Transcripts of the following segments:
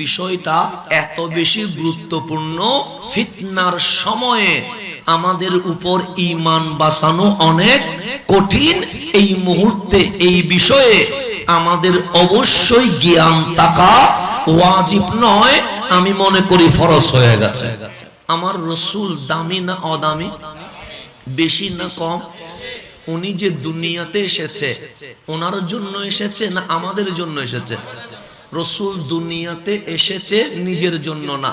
বিষয়টা এত বেশি গুরুত্বপূর্ণ, ফিতনার সময়ে আমাদের উপর ঈমান বাঁচানো অনেক কঠিন। এই মুহূর্তে এই বিষয়ে আমাদের অবশ্যই জ্ঞান থাকা ওয়াজিব নয়, আমি মনে করি ফরজ হয়ে গেছে। আমার রাসূল দামি না অদামি, বেশি না কম? উনি যে দুনিয়াতে এসেছে ওনার জন্য এসেছে না আমাদের জন্য এসেছে? রাসূল দুনিয়াতে এসেছে নিজের জন্য না,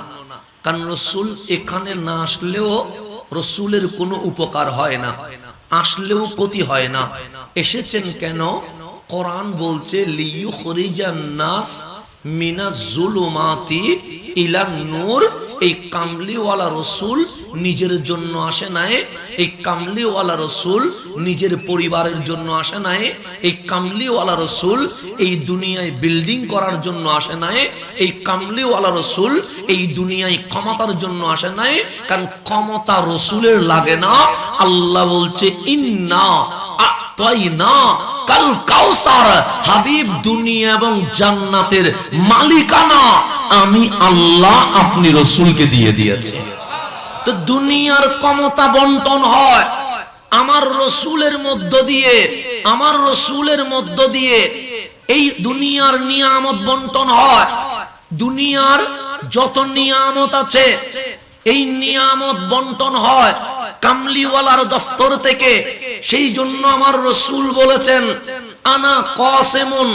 কারণ রাসূল এখানে না আসলেও রাসূলের কোনো উপকার হয় না, আসলেও ক্ষতি হয় না। এসেছেন কেন? কোরআন বলছে লিইউখরিজান নাস মিনাজ জুলুমাতি ইলান নূর। এই কামলিওয়ালা রাসূল নিজের জন্য আসে নাই, এই কামলিওয়ালা রাসূল নিজের পরিবারের জন্য আসে নাই, এই কামলিওয়ালা রাসূল এই দুনিয়ায় বিল্ডিং করার জন্য আসে নাই, এই কামলিওয়ালা রাসূল এই দুনিয়ায় ক্ষমতার জন্য আসে নাই, কারণ ক্ষমতা রাসূলের লাগে না। আল্লাহ বলছে ইন্না আতাইনা কাল কাউসার, হাবিব দুনিয়া এবং জান্নাতের মালিকানা আমি আল্লাহ আপনি রাসূলকে দিয়ে দিয়েছি। তো দুনিয়ার ক্ষমতা বন্টন হয় আমার রাসূলের মধ্য দিয়ে, আমার রাসূলের মধ্য দিয়ে এই দুনিয়ার নিয়ামত বন্টন হয়। দুনিয়ার যত নিয়ামত আছে এই নিয়ামত বন্টন হয় কামলিওয়ালার দফতর থেকে। সেই জন্য আমার রাসূল বলেছেন আনা কাসিমুন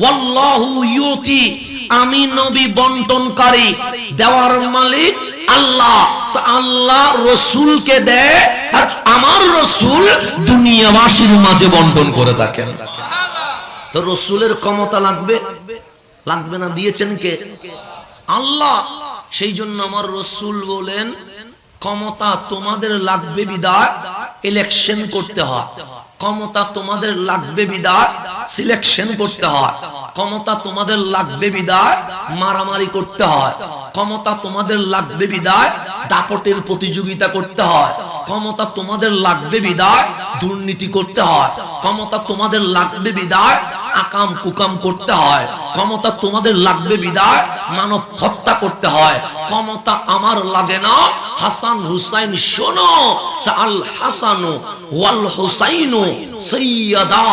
ওয়াল্লাহু ইউতি, আমি নবী বন্টনকারী, দেওয়ার মালিক আল্লাহ। তো আল্লাহ রাসূলকে দেয় আর আমার রাসূল দুনিয়াবাসীর মাঝে বন্টন করে থাকেন। তো রাসূলের ক্ষমতা লাগবে লাগবে না? দিয়েছেন কে? আল্লাহ। সেই জন্য আমার রাসূল বলেন ক্ষমতা তোমাদের লাগবে বিদায় ইলেকশন করতে হয়, ক্ষমতা তোমাদের লাগবে বিদায় সিলেকশন করতে হয়, ক্ষমতা তোমাদের লাগবে বিদায় মারামারি করতে হয়, ক্ষমতা তোমাদের লাগবে বিদায় দাপটের প্রতিযোগিতা করতে হয়, ক্ষমতা তোমাদের লাগবে বিদায় দুর্নীতি করতে হয়, ক্ষমতা তোমাদের লাগবে বিদায় আকাম কুকাম করতে হয়, ক্ষমতা তোমাদের লাগবে বিদায় মানব হত্যা করতে হয়। ক্ষমতা আমার লাগে না। হাসান হুসাইন শোনো, সাল হাসানু ওয়াল হুসাইনু সাইয়্যিদা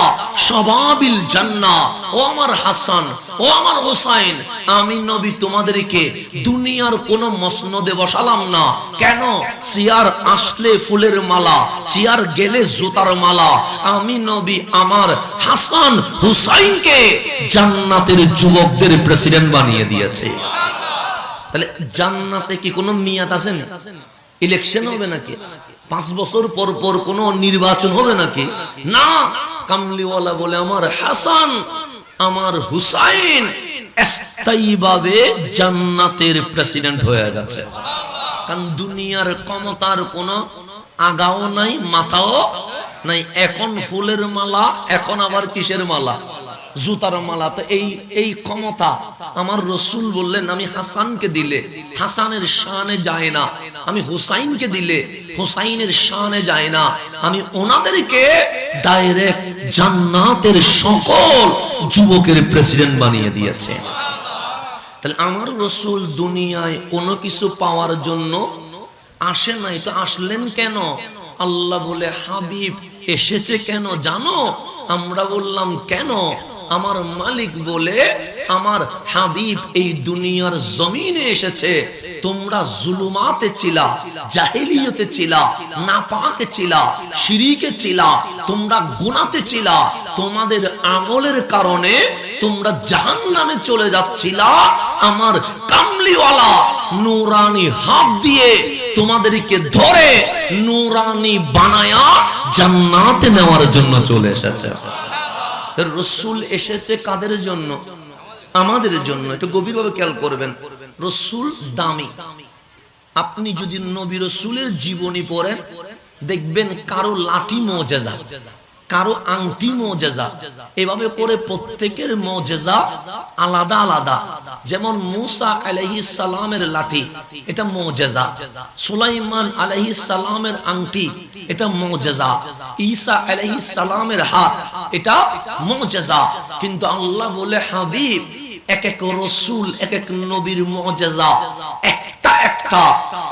শাবাবিল জান্নাহ। ও আমার হাসান, ও আমার হুসাইন, আমি নবী তোমাদেরকে দুনিয়ার কোন মসনদে বসালাম না। কেন? চেয়ার আসলে ফুলের মালা, চেয়ার গেলে জুতার মালা। আমি নবী আমার হাসান হুসাইনকে জান্নাতের যুবকদের প্রেসিডেন্ট বানিয়ে দিয়েছে। তাহলে জান্নাতে কি কোনো মেয়াদ আছে না? ইলেকশন হবে নাকি? 5 বছর পর পর কোনো নির্বাচন হবে নাকি? না। কামলিওয়ালা বলে আমার হাসান আমার হুসাইন স্থায়ীভাবে জান্নাতের প্রেসিডেন্ট হয়ে গেছে। কারণ দুনিয়ার ক্ষমতার কোনো আগাও নাই মাথাও নাই। এখন ফুলের মালা, এখন আবার কিসের মালা? জুতার মালা। তো এই ক্ষমতা আমার রাসূল বললেন আমি হাসানকে দিলে হাসানের শানে যায় না, আমি হুসাইনকে দিলে হুসাইনের শানে যায় না, আমি ওনাদেরকে ডাইরেক্ট জান্নাতের সকল যুবকের প্রেসিডেন্ট বানিয়ে দিয়েছে। তাহলে আমার রাসূল দুনিয়ায় কোনো কিছু পাওয়ার জন্য আসে নাই। তো আসলেন কেন? আল্লাহ বলে হাবিব এসেছে কেন জানো? আমরা বললাম কেন? আমার মালিক বলে আমার হাবিব এই দুনিয়ার জমিনে এসেছে। তোমরা জুলুমাতে ছিলা, জাহেলিয়তে ছিলা, নাপাকে ছিলা, শিরকে ছিলা, তোমরা গুনাতে ছিলা, তোমাদের আমলের কারণে তোমরা জাহান্নামে চলে যাচ্ছিলা। আমার কামলিওয়ালা নূরানি হাত দিয়ে তোমাদেরকে ধরে নূরানি বানায়া জান্নাতে নেওয়ার জন্য চলে এসেছে। রাসূল এসেছে কাদের জন্য? আমাদের জন্য। এটা গভীরভাবে খেয়াল করবেন। রাসূল দামি। আপনি যদি নবী রাসূলের জীবনী পড়েন দেখবেন কারো লাঠি মুজিজা, কারো আংটি মুজিজা, এভাবে করে প্রত্যেকের মুজিজা আলাদা আলাদা। যেমন মুসা আলাইহিস সালামের লাঠি এটা মুজিজা, সুলাইমান আলাইহিস সালামের আংটি এটা মুজিজা, ঈসা আলাইহিস সালামের হাত এটা মুজিজা। কিন্তু আল্লাহ বলে হাবিব এক এক রাসূল এক এক নবীর মুআজিজা একটা একটা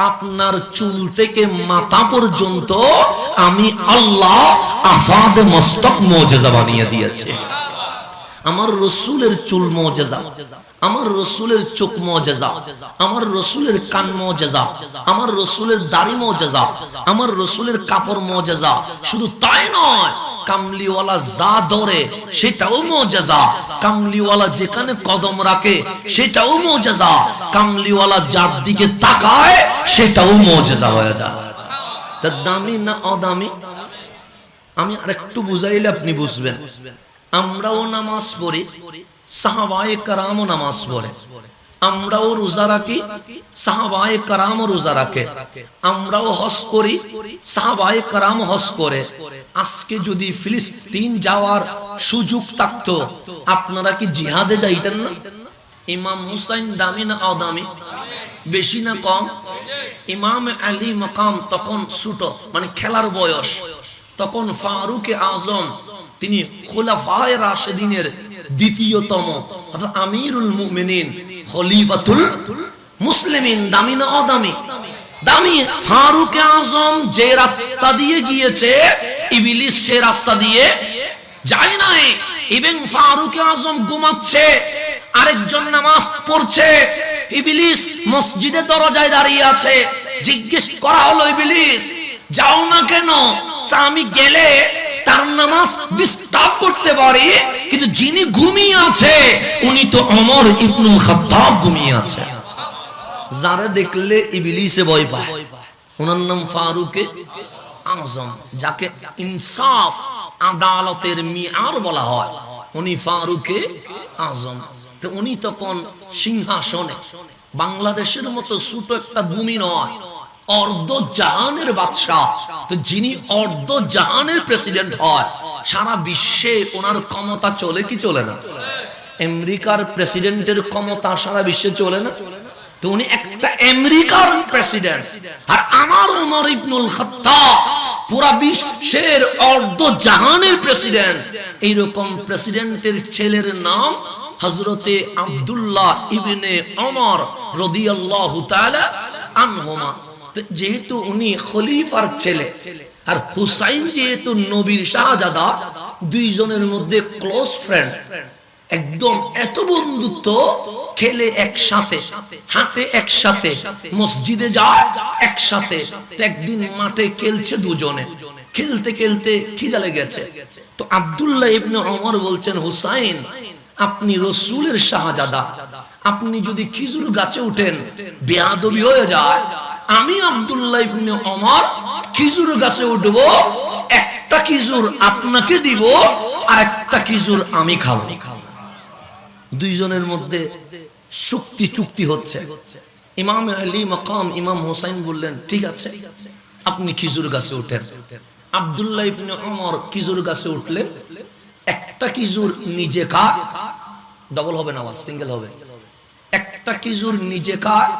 আপনার চুল থেকে মাথা পর্যন্ত আমি আল্লাহ আফাদ মস্তক মুআজিজা বানিয়ে দিয়েছি। আমার রাসূলের চুল মুআজিজা, আমার রাসূলের চোখ মুআজিজা, আমার রাসূলের কান মুআজিজা, আমার রাসূলের দাড়ি মুআজিজা, আমার রাসূলের কাপড় মুআজিজা। শুধু তাই নয়, কামলিওয়ালা যা ধরে সেটাও মুআজিজা, কামলিওয়ালা যেখানে কদম রাখে সেটাও মুআজিজা, কামলিওয়ালা যার দিকে তাকায় সেটাও মুআজিজা হয়ে যায়। তা দামি না অদামি? আমি আরেকটু বুঝাইলে আপনি বুঝবেন। আমরাও নামাজ পড়ি, সাহাবায়ে কেরামও নামাজ পড়ে, আমরাও রোজা রাখি, সাহাবায়ে কেরামও রোজা রাখে, আমরাও হজ করি, সাহাবায়ে কেরাম হজ করে। আজকে যদি ফিলিস্তিন যাওয়ার সুযোগ থাকতো, আপনারা কি জিহাদে যাইতেন না? ইমাম হুসাইন দামি না অদামি? বেশি না কম? ইমাম আলী মাকাম তখন ছোট, মানে খেলার বয়স। তখন ফারুক আজম তিনি খুলাফায়ে রাশিদিনের দ্বিতীয়তম অর্থাৎ আমিরুল মুমিনিন, খলিফাতুল মুসলিমিন। দামি না অদামি? দামি। ফারুক আজম যে রাস্তা দিয়ে গিয়েছে, ইবলিস সে রাস্তা দিয়ে যায় নাই। ইবন ফারুক আজম ঘুমাচ্ছে, আরেকজন নামাজ পড়ছে। ইবলিস মসজিদে দরজায় দাঁড়িয়ে আছে। জিজ্ঞেস করা হলো, ইবলিস যাও না কেন? আমি গেলে তার নামাজ ডিস্টার্ব করতে পারি, কিন্তু যিনি ঘুমিয়ে আছে উনি তো ওমর ইবনুল খাত্তাব ঘুমিয়ে আছে। যারা দেখলে ইবলিসে ভয় পায়, ওনার নাম ফারুক আজম, যাকে ইনসাফ আদালতের মিয়ার বলা হয়। উনি ফারুক আজম। তো উনি তখন সিংহাসনে, বাংলাদেশের মতো ছোট একটা ভূমি নয়, অর্ধ জাহানের বাদশাহ। তো যিনি অর্ধ জাহানের প্রেসিডেন্ট হয়, সারা বিশ্বে ওনার ক্ষমতা চলে কি চলে না? আমেরিকার প্রেসিডেন্টের ক্ষমতা সারা বিশ্বে চলে না? তো উনি একটা আমেরিকার প্রেসিডেন্ট, আর আমার ওমর ইবনুল খাত্তাব পুরা বিশ্বের অর্ধ জাহানের প্রেসিডেন্ট। এইরকম প্রেসিডেন্টের ছেলের নাম হযরতে আব্দুল্লাহ ইবনে ওমর রাদিয়াল্লাহু তাআলা আনহুমা। যেহেতু উনি খলিফার ছেলে, আর হুসাইন যেহেতু নবীর শাহজাদা, দুইজনের মধ্যে ক্লোজ ফ্রেন্ড, একদম এত বন্ধুত্ব, খেলে একসাথে, হাঁটে একসাথে, মসজিদে যায় একসাথে। একদিন মাঠে খেলছে দুজনে, খেলতে খেলতে খিদা লেগেছে। তো আব্দুল্লাহ ইবনে ওমর বলছেন, হুসাইন আপনি রাসূলের শাহজাদা, আপনি যদি খেজুর গাছে উঠেন বেয়াদবি হয়ে যায়। আমি আব্দুল্লাহ ইবনে ওমর খেজুর গাছে উঠব, একটা খেজুর আপনাকে দিব আর একটা খেজুর আমি খাবো। দুইজনের মধ্যে চুক্তি হচ্ছে। ইমাম আলী মাকাম ইমাম হুসাইন বললেন, ঠিক আছে আপনি খেজুর গাছে উঠেন। আব্দুল্লাহ ইবনে ওমর খেজুর গাছে উঠলে একটা খেজুর নিজে খায়, ডবল হবে না, সিঙ্গেল হবে। একটা খেজুর নিজে খায়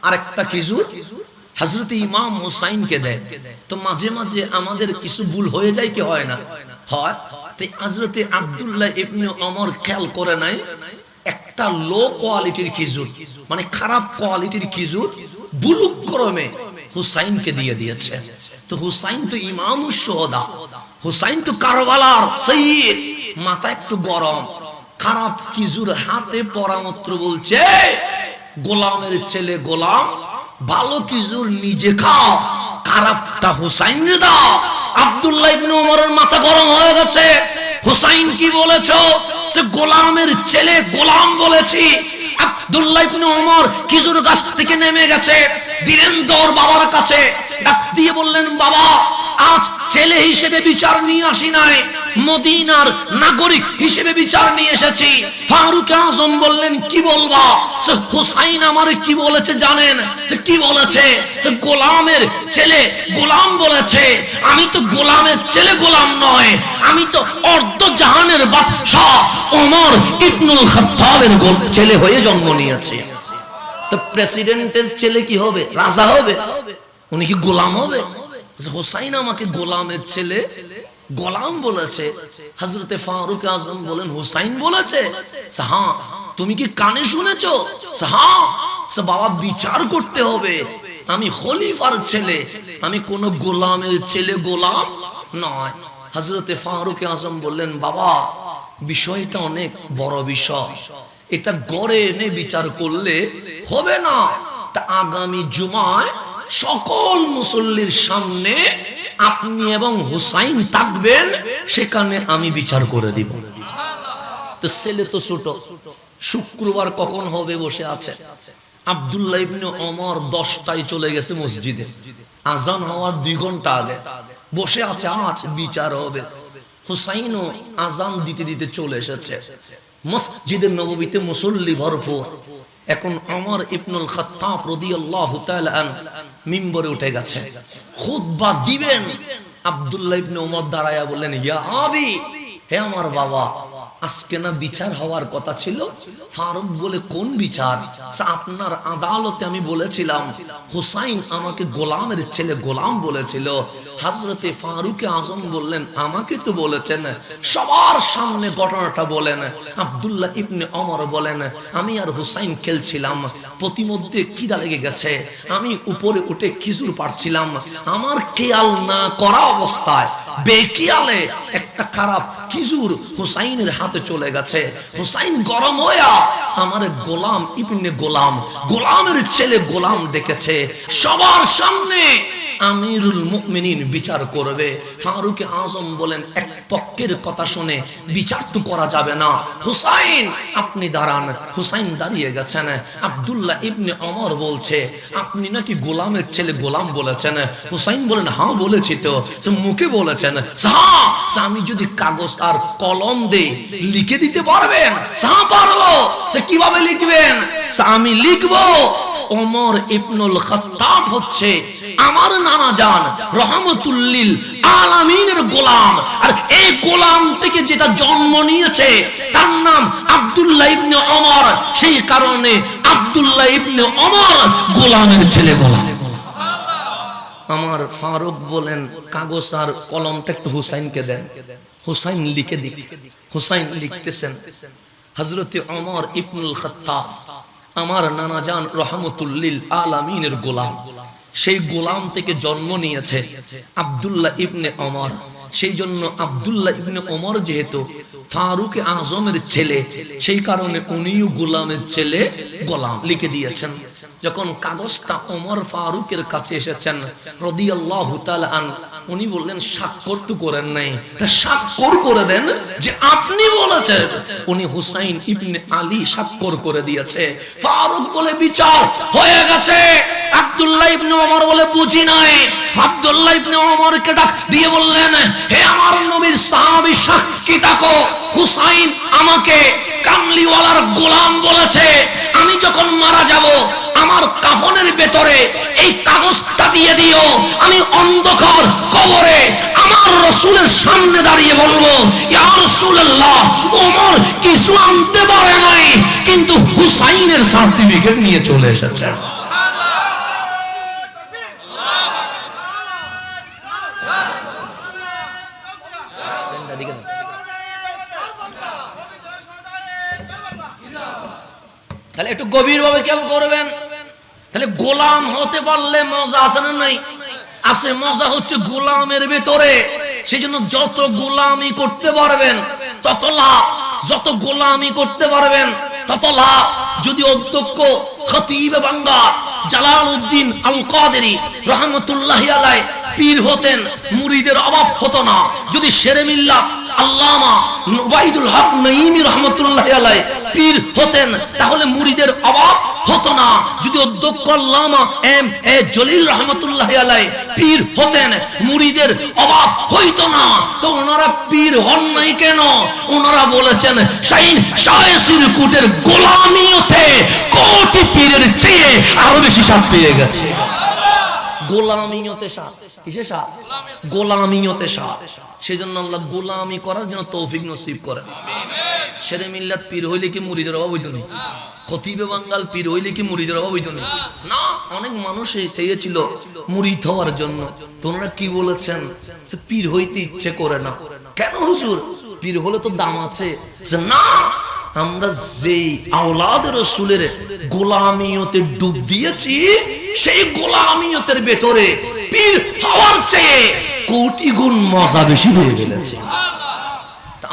আর একটা খেজুর হযরত ইমাম হুসাইনকে দেয়। তো মাঝে মাঝে আমাদের কিছু ভুল হয়ে যায় কি হয় না? হয়। তো হযরত আব্দুল্লাহ ইবনে ওমর খেয়াল করে নাই, একটা লো কোয়ালিটির খেজুর, মানে খারাপ কোয়ালিটির খেজুর বুলুক্রমে হুসাইনকে দিয়ে দিয়েছে। তো হুসাইন তো ইমামুশ শুহাদা, হুসাইন তো কারবালার শহীদ, মাথা একটু গরম। খারাপ খেজুর হাতে পরামত্র বলছে, গোলামের ছেলে গোলাম, ভালো খেজুর নিজে খাও, খারাপটা হুসাইনকে দাও। আব্দুল্লাহ ইবনে ওমরের মাথা গরম হয়ে গেছে। হুসাইন কি বলেছো? সে গোলামের ছেলে গোলাম বলেছি। আব্দুল্লাহ ইবনে ওমর খেজুর গাছ থেকে নেমে গেছে, দিলেন দৌড় বাবার কাছে, ডাক দিয়ে বললেন, বাবা আজ ছেলে হিসেবে বিচার নিয়ে আসি নাই, মদিনার নাগরিক হিসেবে বিচার নিয়ে এসেছি। ফারুক আজম বললেন, কি বলবা? হুসাইন আমারে কি বলেছে জানেন? যে কি বলেছে? যে গোলামের ছেলে গোলাম বলেছে। আমি তো গোলামের ছেলে গোলাম নয়, আমি তো অর্ধ জাহানের বাদশা ওমর ইবনুল খাত্তাবের ছেলে হয়ে জন্ম নিয়েছি। তো প্রেসিডেন্টের ছেলে কি হবে? রাজা হবে? উনি কি গোলাম হবে? হুসাইন আমাকে গোলামের ছেলে গোলাম বলেছে। হযরতে ফারুক আজম বলেন, হুসাইন বলেছে? হ্যাঁ। তুমি কি কানে শুনেছো? হ্যাঁ। বাবা বিচার করতে হবে, আমি খলিফার ছেলে, আমি কোন গোলামের ছেলে গোলাম নয়। হযরতে ফারুক আজম বললেন, বাবা বিষয়টা অনেক বড় বিষয়, এটা গড়ে এনে বিচার করলে হবে না, তা আগামী জুমায় সকল মুসল্লির সামনে আপনি এবং হুসাইন থাকবেন, সেখানে আমি বিচার করে দিব। তো ছেলে তো ছোট, শুক্রবার কখন হবে বসে আছে। আব্দুল্লাহ ইবনে ওমর 10টায় চলে গেছে মসজিদে, আজান হওয়ার 2 ঘন্টা আগে বসে আছে, আজ বিচার হবে। হুসাইনও আজান দিতে দিতে চলে এসেছে। মসজিদে নববীতে মুসল্লি ভরপুর। এখন ওমর ইবনুল খাত্তাব রাদিয়াল্লাহু তাআলা আন মিম্বরে উঠে গেছে, খুতবা দিবেন। আব্দুল্লাহ ইবনে ওমর দাঁড়ায়া বললেন, ইয়া আবি, হে আমার বাবা, আজকে না বিচার হওয়ার কথা ছিল? ফারুক বলে, কোন বিচার? আপনার আদালতে আমি বলেছিলাম হুসাইন আমাকে গোলামের ছেলে গোলাম বলেছিল। হযরতে ফারুক আজম বললেন, আমাকে তো বলেছেন, সবার সামনে ঘটনাটা বলেন। আব্দুল্লাহ ইবনে ওমর বলেন, আমি আর হুসাইন খেলছিলাম, প্রতিমধ্যে খিদা লেগে গেছে, আমি উপরে উঠে খিজুর পাড়ছিলাম, আমার খেয়াল না করা অবস্থায় বেখিয়ালে একটা খারাপ খিজুর হুসাইনের হাতে চলে গেছে। হুসাইন গরম হইয়া আমার গোলাম ইবনে গোলাম, গোলামের ছেলে গোলাম ডেকেছে, সবার সামনে আমিরুল মুমিনিন বিচার করবে। ফারুক আজম বলেন, এক পক্ষের কথা শুনে বিচার তো করা যাবে না, হুসাইন আপনি দাঁড়ান। হুসাইন দাঁড়িয়ে গেছেন। আব্দুল্লাহ ইবনে ওমর বলছে, আপনি নাকি গোলামের ছেলে গোলাম বলেছেন? হুসাইন বলেন, হ্যাঁ বলেছি তো। মুখে বলেছেন, হ্যাঁ, আমি যদি কাগজ আর কলম দেই লিখে দিতে পারবেন? হ্যাঁ পারবো। কিভাবে লিখবেন? আমি লিখবো, ওমর ইবনুল খাত্তাব হচ্ছে আমার নানা জান রহমাতুল লিল আলামিনের গোলাম, আর এই গোলাম থেকে যেটা জন্ম নিয়েছে তার নাম আব্দুল্লাহ ইবনে ওমর, সেই কারণে আব্দুল্লাহ ইবনে ওমর গোলামের ছেলে গোলাম। আমার ফারুক বলেন, কাগজ আর কলমটা একটু হুসাইনকে দেন, হুসাইন লিখে দিক। হুসাইন লিখতেছেন, হযরতে ওমর ইবনুল খাত্তাব আমার নানা জান রহমাতুল লিল আলামিনের গোলাম, সেই গোলাম থেকে জন্ম নিয়েছে আব্দুল্লাহ ইবনে ওমর। সেই জন্য আব্দুল্লাহ ইবনে ওমর যেহেতু ফারুক আজমের ছেলে, সেই কারণে উনিও গোলামের ছেলে গোলাম লিখে দিয়েছেন। যখন কাগজটা ওমর ফারুকের কাছে এসেছেন রাদিয়াল্লাহু তাআলা আন, উনি বললেন, স্বাক্ষর তো করেন নাই, তা স্বাক্ষর করে দেন যে আপনি বলেছেন। উনি হুসাইন ইবনে আলী স্বাক্ষর করে দিয়েছে। ফারুক বলে, বিচার হয়ে গেছে। আব্দুল্লাহ ইবনে ওমর বলে, বুঝি নাই। আব্দুল্লাহ ইবনে ওমরকে ডাক দিয়ে বললেন, হে আমার নবীর সাহাবী, সাক্ষী থাকো, হুসাইন আমাকে কামলিওয়ালার গোলাম বলেছে। আমি যখন মারা যাব আমার কাফনের ভেতরে এই কাগজটা দিয়ে দিও, আমি অন্ধকার কবরে আমার রাসূলের সামনে দাঁড়িয়ে বলবো, ইয়া রাসূলুল্লাহ, ওমর কিছু আনতে পারে নাই, কিন্তু হুসাইনের সার্টিফিকেট নিয়ে চলে এসেছে। তাহলে একটু গভীর ভাবে খেয়াল করবেন। তাহলে গোলাম হতে পারলে মজা আছে না নাই? আছে। মজা হচ্ছে গোলামের ভেতরে। সেই জন্য যত গোলামি করতে পারবেন তত লাভ, যত গোলামি করতে পারবেন তত লাভ। যদি অধ্যক্ষ খতিবে বাংলা জালালউদ্দিন আল কাদেরী রহমাতুল্লাহি আলাইহি পীর হতেন, মুরিদের অভাব হতো না। যদি শেরে মিল্লাত আল্লামা উবাইদুল হক নঈমি রহমাতুল্লাহি আলাইহি পীর হতেন, তাহলে মুরিদের অভাব হতো না। যদি অধ্যক্ষ আল্লামা এম এ জলিল রহমাতুল্লাহি আলাইহি পীর হতেন, মুরিদের অভাব হইতো না। তো ওনারা পীর হন নাই কেন? ওনারা বলেছেন, শাইন শাহে সিরকুটের গোলামিয়তে কোটি পীরের চেয়ে আরো বেশি স্বাদ পেয়ে গেছে। গোলামিয়তে স্বাদ। কিসে স্বাদ? গোলামিয়তে স্বাদ। সেজন্য আল্লাহ গোলামি করার জন্য তৌফিক নসিব করেন। শেরে মিল্লাত পীর হইলে কি মুরিদের অভাব হইতো না? খতিবে বাঙ্গাল পীর হইলে কি মুরিদের অভাব হইতো না? না, অনেক মানুষ চেয়েছিল মুরিদ হওয়ার জন্য। তোমরা কি বলেছেন? পীর হইতে ইচ্ছে করে না। কেন হুজুর? পীর হলে তো দাম আছে। না, আমরা যেই আওলাদ রাসূলের গোলামিয়তে ডুব দিয়েছি, সেই গোলামিয়তের ভেতরে পীর হওয়ার চেয়ে কোটি গুণ মজা বেশি হয়ে গেছে।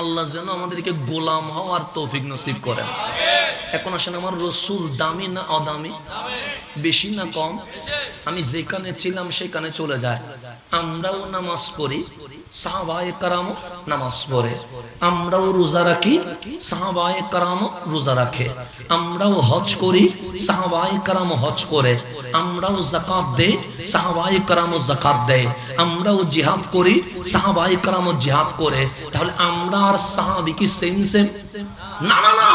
আল্লাহ যেন আমাদেরকে গোলাম হওয়ার তৌফিক নসিব করেন। এখন আসেন, আমার রসুল দামি না অদামি, বেশি না কম? আমি যেখানে ছিলাম সেখানে চলে যায়। আমরাও নামাজ পড়ি, সাহাবায়ে কেরামও নামাজ পড়ে। আমরাও রোজা রাখি, সাহাবায়ে কেরামও রোজা রাখে। আমরাও হজ করি, সাহাবায়ে কেরামও হজ করে। আমরাও যাকাত দেই, সাহাবায়ে কেরামও যাকাত দেয়। আমরাও জিহাদ করি, সাহাবায়ে কেরামও জিহাদ করে। তাহলে আমরা আর সাহাবী কি সেম সেম? না না না।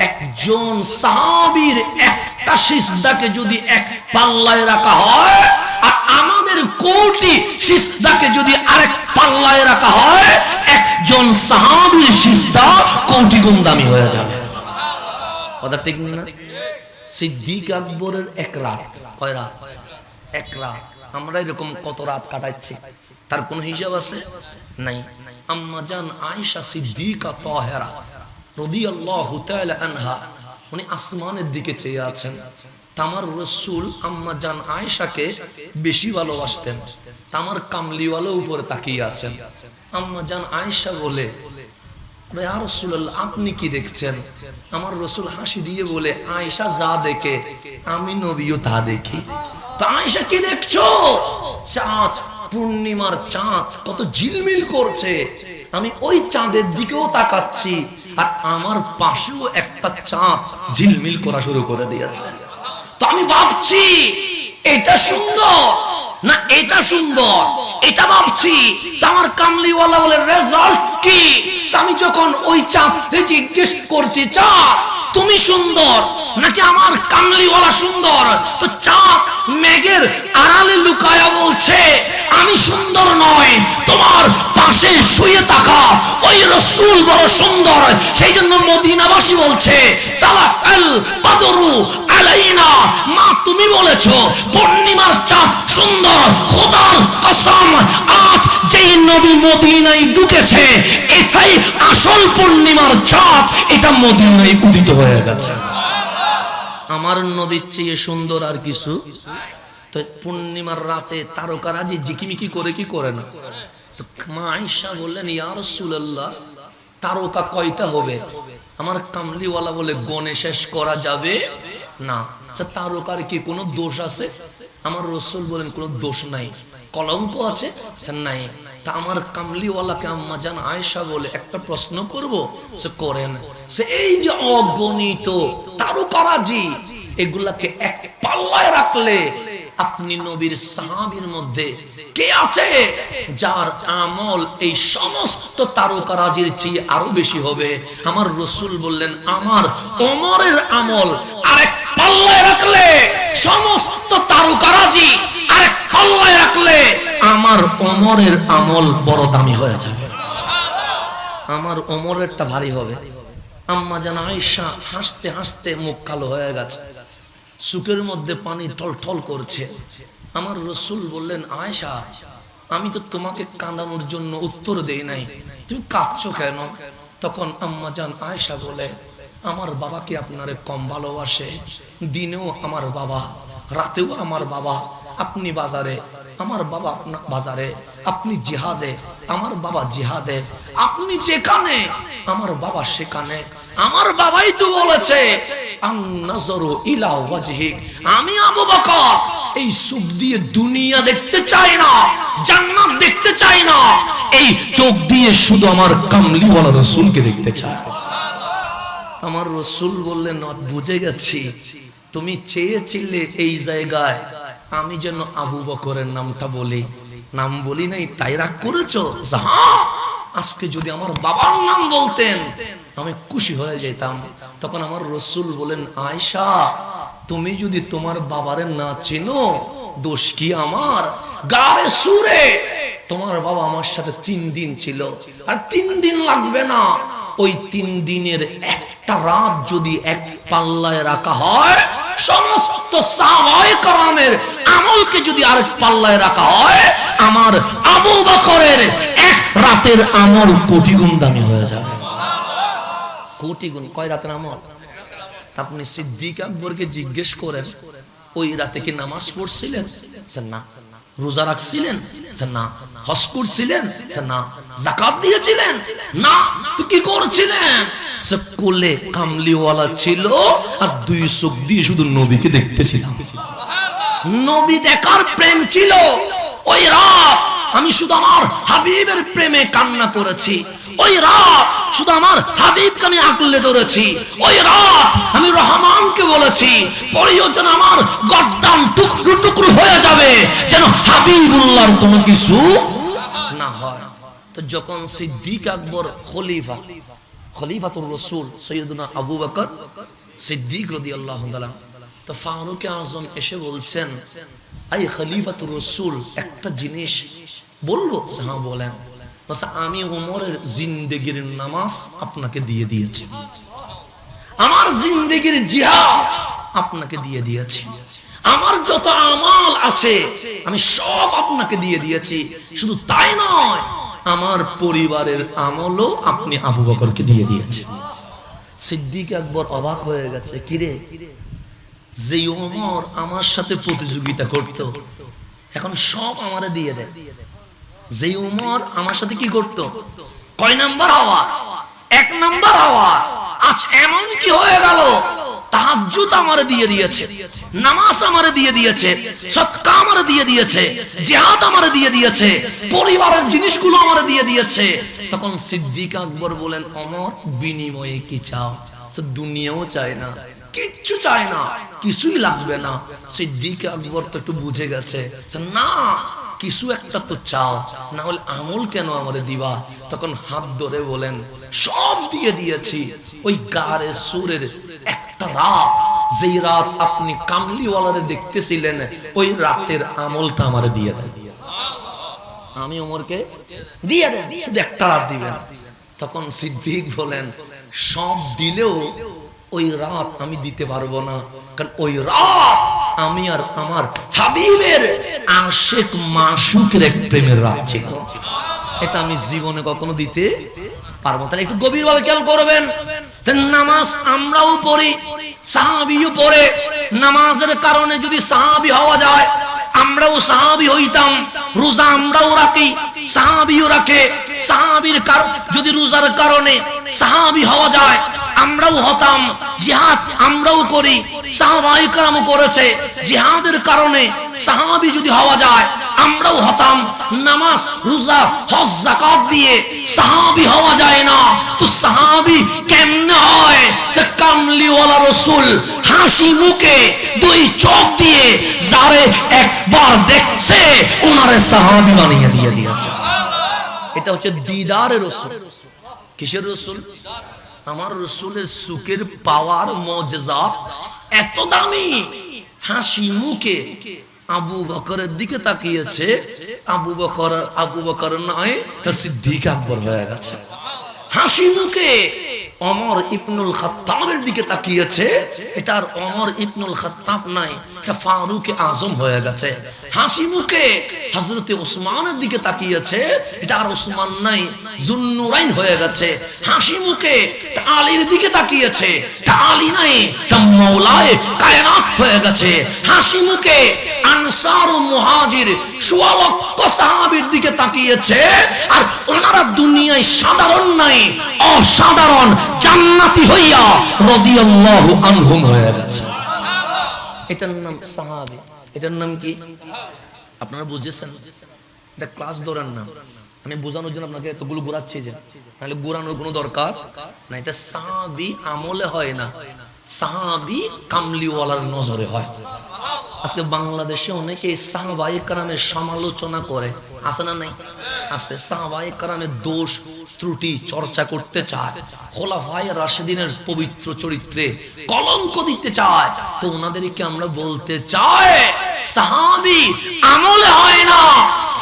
একজন সাহাবীর একটা সিজদাকে যদি এক পাল্লায় রাখা হয়, আর আমাদের কোটি সিজদাকে যদি আরেক পাল্লায় রাখা হয়, একজন সাহাবীর সিজদা কোটি গুণ দামি হয়ে যাবে। কথা ঠিক না? সিদ্দিক আকবরের এক রাত, কয় রাত? এক রাত। আমরা এরকম কত রাত কাটাচ্ছি, তার কোন হিসাব আছে? নাই। আম্মা জান আয়েশা সিদ্দিকা তাহেরা রাদিয়াল্লাহু তাআলা আনহা, উনি আসমানের দিকে চেয়ে আছেন। আমার রাসূল আম্মা জান আয়েশাকে বেশি ভালোবাসতেন। আমার কামলিওয়ালা উপরে তাকিয়ে আছেন। আম্মা জান আয়েশা বলে, ইয়া রাসূলুল্লাহ, আপনি কি দেখছেন? আমার রাসূল হাসি দিয়ে বলে, আয়েশা যা দেখে আমি নবীও তা দেখি। তা আয়েশা কি দেখছো? চাঁদ, পূর্ণিমার চাঁদ কত ঝিলমিল করছে, আমি ওই চাঁদের দিকেও তাকাচ্ছি, আর আমার পাশেও একটা চাঁদ ঝিলমিল করা শুরু করে দিয়েছে। তো আমি ভাবছি এটা সুন্দর না এটা সুন্দর, এটা ভাবছি। আমার কামলিওয়ালা বলে, রেজাল্ট কি? আমি যখন ওই চাঁদকে জিজ্ঞেস করছি, চাঁদ তুমি সুন্দর নাকি আমার কামলিওয়ালা সুন্দর? তো চাঁদ মেঘের আড়ালে লুকায়া বলছে, আমি সুন্দর নয়, তোমার পাশে শুয়ে থাকা ওই রাসূল বড় সুন্দর। সেই জন্য মদিনাবাসী বলছে, তালাকাল বাদরু আলাইনা, মা তুমি বলেছো পূর্ণিমার চাঁদ সুন্দর। খোদার কসম, আজ যেই নবী মদিনায় ঢুকেছে, এটাই আসল পূর্ণিমার চাঁদ, এটা মদিনায় উদিত হয়ে গেছে। আমার নবীর চেয়ে সুন্দর আর কিছু? তো পূর্ণিমার রাতে তারকারাজি ঝিকিমিকি করে কি করে না? তো মা আয়েশা বললেন, ইয়া রাসূলুল্লাহ, তারকা কয়টা হবে? আমার কামলিওয়ালা বলে, গণে শেষ করা যাবে না। আচ্ছা, তারকার কি কোনো দোষ আছে? আমার রাসূল বলেন, কোনো দোষ নাই। কলঙ্ক আছে? নাই। তা আমার কামলিওয়ালাকে আম্মা জান আয়েশা বলে, একটা প্রশ্ন করব? সে করেন। সে এই যে অগণিত তারকারাজি, এগুলাকে এক পাল্লায় রাখলে আপনি নবীর সাহাবীর মধ্যে কে আছে যার আমল এই সমস্ত তারকারাজির চেয়ে আরো বেশি হবে? আমার রাসূল বললেন, আমার ওমরের আমল আরেক পাল্লায় রাখলে, সমস্ত তারকারাজি আরেক পাল্লায় রাখলে আমার ওমরের আমল বড় দামি হয়ে যাবে। আমার ওমরেরটা ভারী হবে। আম্মা জান আয়েশা হাসতে হাসতে মুখ কালো হয়ে গেছে, চোখের মধ্যে পানি টলটল করছে। আমার রাসূল বললেন, আয়েশা, আমি তো তোমাকে কাঁদানোর জন্য উত্তর দেই নাই, তুমি কাঁদছো কেন? তখন আম্মা জান আয়েশা বলে, আমার বাবাকে আপনারে কম ভালোবাসে? দিনেও আমার বাবা, রাতেও আমার বাবা। আপনি বাজারে, আমার বাবা বাজারে। আপনি জিহাদে, আমার বাবা জিহাদে। আপনি যেখানে, আমার বাবা সেখানে। আমার বাবাই তো বলেছে, আন-নাযরু ইলা ওয়াজহিক, আমি আবু বকর এই চোখ দিয়ে দুনিয়া দেখতে চাই না, জান্নাত দেখতে চাই না, এই চোখ দিয়ে শুধু আমার কামলিওয়ালা রাসূলকে দেখতে চাই। আমার রাসূল বললেন, বুঝে গেছি, তুমি চেয়েছিলে এই জায়গায় আমি যেন আবু বকরের নামটা বলি, নাম বলি নাই, তাই রাগ করেছো? হ্যাঁ, আজকে যদি আমার বাবার নাম বলতেন আমি খুশি হয়ে যেতাম। তখন আমার রাসূল বলেন, আয়েশা, তুমি যদি তোমার বাবারে না চেনো, দোষ কি আমার? গারে সুরে তোমার বাবা আমার সাথে 3 দিন ছিল, আর 3 দিন লাগবে না, ওই 3 দিনের একটা রাত যদি এক পাল্লায় রাখা হয়, সমস্ত সাহাবায়ে কেরামের আমলকে যদি আরেক পাল্লায় রাখা হয়, আমার আবু বকরের এক রাতের আমল কোটি গুণ দামি হয়ে যাবে। কোটি গুণ। কয় রাতের আমল? আপনি সিদ্দিক আকবরকে জিজ্ঞেস করেন ওই রাতে কি নামাজ পড়ছিলেন? না। রোজা রাখছিলেন? না। হজ করছিলেন? না। যাকাত দিয়েছিলেন? না। তো কি করছিলেন? সে কোলে কামলিওয়ালা ছিল আর দুই চোখ দিয়ে শুধু নবীকে দেখতেছিলাম। নবী দেখার প্রেম ছিল। ওই রাত আমি শুধু আমার হাবিবের প্রেমে কান্না করেছি। ওই রাত শুধু আমার হাবিবকে আমি আগলে ধরেছি। ওই রাত আমি রহমানকে বলেছি প্রয়োজন আমার গর্দান টুকরো টুকরো হয়ে যাবে, যেন হাবিবুল্লাহর কোনো কিছু না হয়। তো যখন সিদ্দিক আকবর খলিফাতুর রাসূল সৈয়দনা আবু বকর সিদ্দিক রাদিয়াল্লাহু তাআলা, তো ফারুক আযম এসে বলছেন, আই খলিফাতুর রাসূল, একটা জিনিস বলবো? হ্যাঁ বলেন। আমি ওমরের জিন্দেগির নামাজ আপনাকে দিয়ে দিয়েছি, আমার জিন্দেগির জিহাদ আপনাকে দিয়ে দিয়েছি, আমার যত আমাল আছে আমি সব আপনাকে দিয়ে দিয়েছি। শুধু তাই নয়, আমার পরিবারের আমলও আপনি আবু বকরকে দিয়ে দিয়েছেন। সিদ্দিক আকবর অবাক হয়ে গেছে, কিরে, যে ওমর আমার সাথে প্রতিযোগিতা করত এখন সব আমারে দিয়ে দেয়। যে ওমর আমার সাথে কি করত, কয় নাম্বার হওয়া, 1 নাম্বার হওয়া, আজ এমন কি হয়ে গেল, তাহাজ্জুদ আমারে দিয়ে দিয়েছে, নামাজ আমারে দিয়ে দিয়েছে, সদকা আমারে দিয়ে দিয়েছে, জিহাদ আমারে দিয়ে দিয়েছে, পরিবারের জিনিসগুলো আমারে দিয়ে দিয়েছে। তখন সিদ্দিক আকবর বলেন, ওমর বিনিময়ে কি চাও? দুনিয়াও চায় না, কিচ্ছু চায় না, কিছুই লাগবে না। সিদ্দিক আকবর তো একটু বুঝে গেছে, না কিছু একটা তো চাও, না হলে আমল কেন আমাদের দিবা? তখন হাত ধরে বলেন, সব দিয়ে দিয়েছি। ওই গারে সুরের একটা রাত, যেই রাত আপনি কামলিওয়ালারে দেখতেছিলেন, ওই রাতের আমলটা আমারে দিয়ে দেন, আমি ওমরকে দিয়ে দেন, শুধু একটা রাত দিবেন। তখন সিদ্দিক বলেন, সব দিলেও ওই রাত আমি দিতে পারবো না, কারণ ওই রাত আমি আর আমার হাবিবের আশিক মাশুকের এক প্রেমের রাত ছিল, এটা আমি জীবনে কখনো দিতে পারবো। তাহলে একটু গভীরভাবে খেয়াল করবেন। নামাজ আমরাও পড়ি, সাহাবীও পড়ে, নামাজের কারণে যদি সাহাবী হওয়া যায় আমরাও সাহাবী হইতাম। রোজা আমরাও রাখি, সাহাবীও রাখে, সাহাবীর যদি রোজার কারণে সাহাবী হওয়া যায় আমরাও হতাম। জিহাদ আমরাও করি, সাহাবায়ে কেরাম করেছে, জিহাদের কারণে সাহাবী যদি হওয়া যায় আমরাও হতাম। নামাজ রোজা হজ যাকাত দিয়ে সাহাবী হওয়া যায় না, তো সাহাবী কেমনে হয়? সে কামলিওয়ালা রাসূল হাসি মুখে 2 চোখ দিয়ে যারে একবার দেখছে ওনারে সাহাবী বানিয়ে দিয়ে দিয়েছে। এটা হচ্ছে দিদারে রাসূল। কিসের রাসূল? আমার রাসূলের সুখের পাওয়ার মুজিজা এত দামি, হাসি মুখে আবু বকরের দিকে তাকিয়েছে, আবু বকর নয়, সিদ্দিক আকবর হয়ে গেছে। হাসি মুখে ওমর ইবনুল খাত্তাবের দিকে তাকিয়েছে, এটা আর ওমর ইবনুল খাত্তাব নাই, এটা ফারুক আজম হয়ে গেছে। হাসি মুখে হযরতে ওসমানের দিকে তাকিয়েছে, এটা আর ওসমান নাই, যুন্নুরাইন হয়ে গেছে। হাসি মুখে আলীর দিকে তাকিয়েছে, এটা আলী নাই, এটা মাওলায়ে কায়নাত হয়ে গেছে। হাসি মুখে আনসার ও মুহাজির 1.5 লক্ষ সাহাবীর দিকে তাকিয়েছে, আর ওনারা দুনিয়ায় সাধারণ নাই, অসাধারণ জান্নাতি হইয়া রাদিয়াল্লাহু আনহুম হয়ে গেছে। এটার নাম সাহাবী। এটার নাম কি আপনারা বুঝেছেন? এটা ক্লাস ধরেন না, আমি বোঝানোর জন্য আপনাকে এতগুলো ঘোরাচ্ছি, যে নাহলে ঘোরানোর কোনো দরকার নাই। এটা সাহাবী আমলে হয় না, সাহাবী কামলিওয়ালার নজরে হয়। আজকে বাংলাদেশে অনেকে সাহাবায়ে কেরামের সমালোচনা করে, আছে না নাই? আছে। সাহাবায়ে কেরামের দোষ ত্রুটি চর্চা করতে চায়, খোলাফায়ে রাশিদিনের পবিত্র চরিত্রে কলঙ্ক দিতে চায়। তো ওনাদেরকে আমরা বলতে চাই, সাহাবী আমলে হয় না,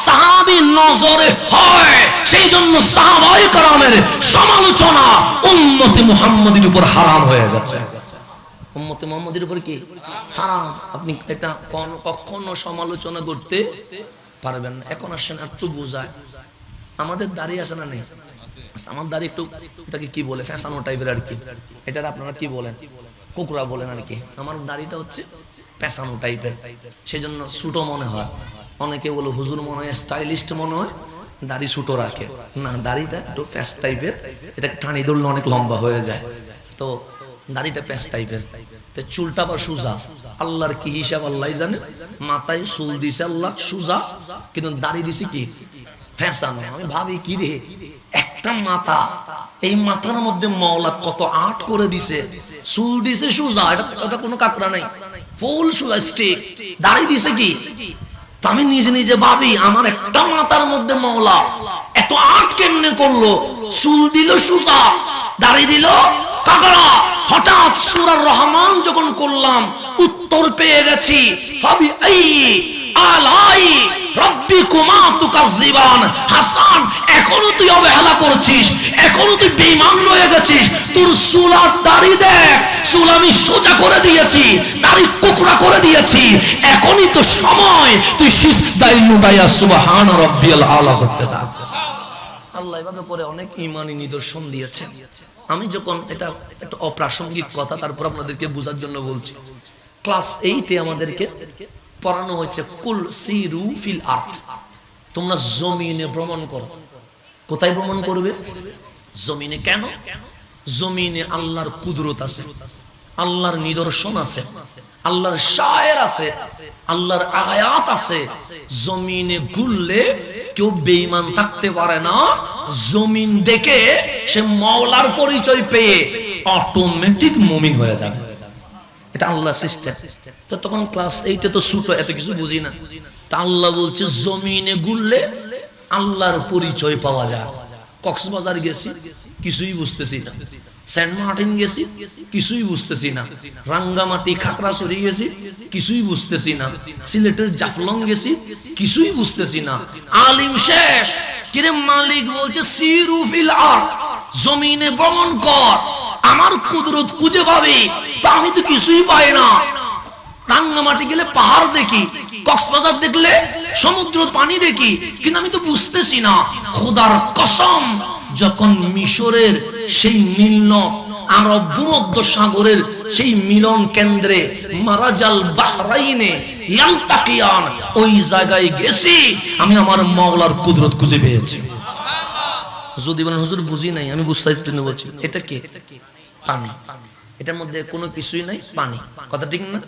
সাহাবী নজরে হয়। সেই জন্য সাহাবায়ে কেরামের সমালোচনা উম্মতে মুহাম্মাদের উপর হারাম হয়ে গেছে। উম্মতে মুহাম্মাদের উপর কি হারাম? আপনি এটা কখনো সমালোচনা করতে পারবেন না। এখন আসেন একটু বোঝায়, আমাদের দাঁড়িয়ে আছে না নেই? আমার দাড়ি একটু, এটাকে কি বলে, ফ্যাশানো টাইপের আর কি, এটার আপনারা কি বলেন, কোকড়া বলেন আর কি। আমার দাড়িটা হচ্ছে পেঁচানো টাইপের, সেজন্য ছোটো মনে হয়। অনেকে বলে হুজুর মনে হয় স্টাইলিস্ট মনে হয়, দাড়ি ছোটো রাখে। না, দাড়িটা একটু প্যাঁচ টাইপের, এটাকে টানি ধরলে অনেক লম্বা হয়ে যায়, তো দাড়িটা প্যাঁচ টাইপের। তো চুলটা আবার সুজা, আল্লাহর কি হিসাব আল্লাহ জানে। মাথায় চুল দিছে আল্লাহ সুজা, কিন্তু দাড়ি দিছে কি ফ্যাশানো। আমি ভাবি কি রে, একটা মাথা, এই মাথার মধ্যে মওলা কত আর্ট করে দিছে। চুল দিছে সুজা, এটা কোনো কাকড়া নাই, ফুল সুজা স্ট্রেট, দাড়ি দিছে কি। আমি নিজে নিজে ভাবি আমার একটা মাথার মধ্যে মওলা এত আর্ট কেমনে করলো। চুল দিল সুজা, দাড়ি দিল কাকড়া। হঠাৎ সূরা রহমান যখন করলাম, উত্তর পেয়ে গেছি, ফাবি আই আলাই রাব্বিকুমা তুকাজ্জিবান। হাসান, এখনো তুই অবহেলা করছিস, এখনো তুই বেঈমান রয়ে গেছিস। তোর চুল আর দাড়ি দেখ, চুল আমি সোজা করে দিয়েছি, দাড়ি কোকড়া করে দিয়েছি। এখনই তো সময় তুই সিজদায় নুবাইয়া সুবহান রাব্বিয়াল আলা করতে থাক। আল্লাহ এভাবে করে অনেক ঈমানি নিদর্শন দিয়েছেন। আমি যখন, এটা একটা অপ্রাসঙ্গিক কথা, তারপর আপনাদেরকে বোঝার জন্য বলছি। ক্লাস 8-এ আমাদেরকে পড়ানো হয়েছে কুল সিরু ফিল আরদ, তোমরা জমিনে ভ্রমণ করো। কোথায় ভ্রমণ করবে? জমিনে। কেন? জমিনে আল্লাহর কুদরত আছে, আল্লাহর নিদর্শন আছে, আল্লাহর শায়ের আছে, আল্লাহর আয়াত আছে। জমিনে ঘুরলে কেউ বেঈমান থাকতে পারে না। জমিন দেখে সে মাওলার পরিচয় পেয়ে অটোমেটিক মুমিন হয়ে যাবে। এটা আল্লাহ সিস্টেম। তো তখন ক্লাস 8-এ তো ছোট, এত কিছু বুঝি না। তা আল্লাহ বলছে জমিনে ঘুরলে আল্লাহর পরিচয় পাওয়া যায়। কক্সবাজার গেছি, কিছুই বুঝতেছি না। সেন্ট মার্টিন গেছি, কিছুই বুঝতেছি না। রাঙ্গামাটি খাগড়াছড়ি গেছি, কিছুই বুঝতেছি না। সিলেটের জাফলং গেছি, কিছুই বুঝতেছি না। আলিম শেষ, কিরে মালিক বলছে সিরু ফিল আরদ, জমিনে ভ্রমণ কর, আমার কুদরত খুঁজে পাবি। তা আমি তো কিছুই পাই না। রাঙ্গামাটি গেলে পাহাড় দেখি, কক্সবাজার দেখলে সমুদ্র পানি দেখি, কিন্তু আমি তো বুঝতেছি না। খোদার কসম, যখন মিশরের সেই নীলনদ আরব ভূমধ্য সাগরের সেই মিলন কেন্দ্রে মারাজাল বাহরাইনে ইয়ালতাকিয়ান, ওই জায়গায় গেছি, আমি আমার মাওলার কুদরত খুঁজে পেয়েছি। যদি বলেন হুজুর বুঝি নাই, আমি বুঝতে বলছি। এটা কি? পানি। এটার মধ্যে কোনো কিছুই নাই, পানি। কথা ঠিক না?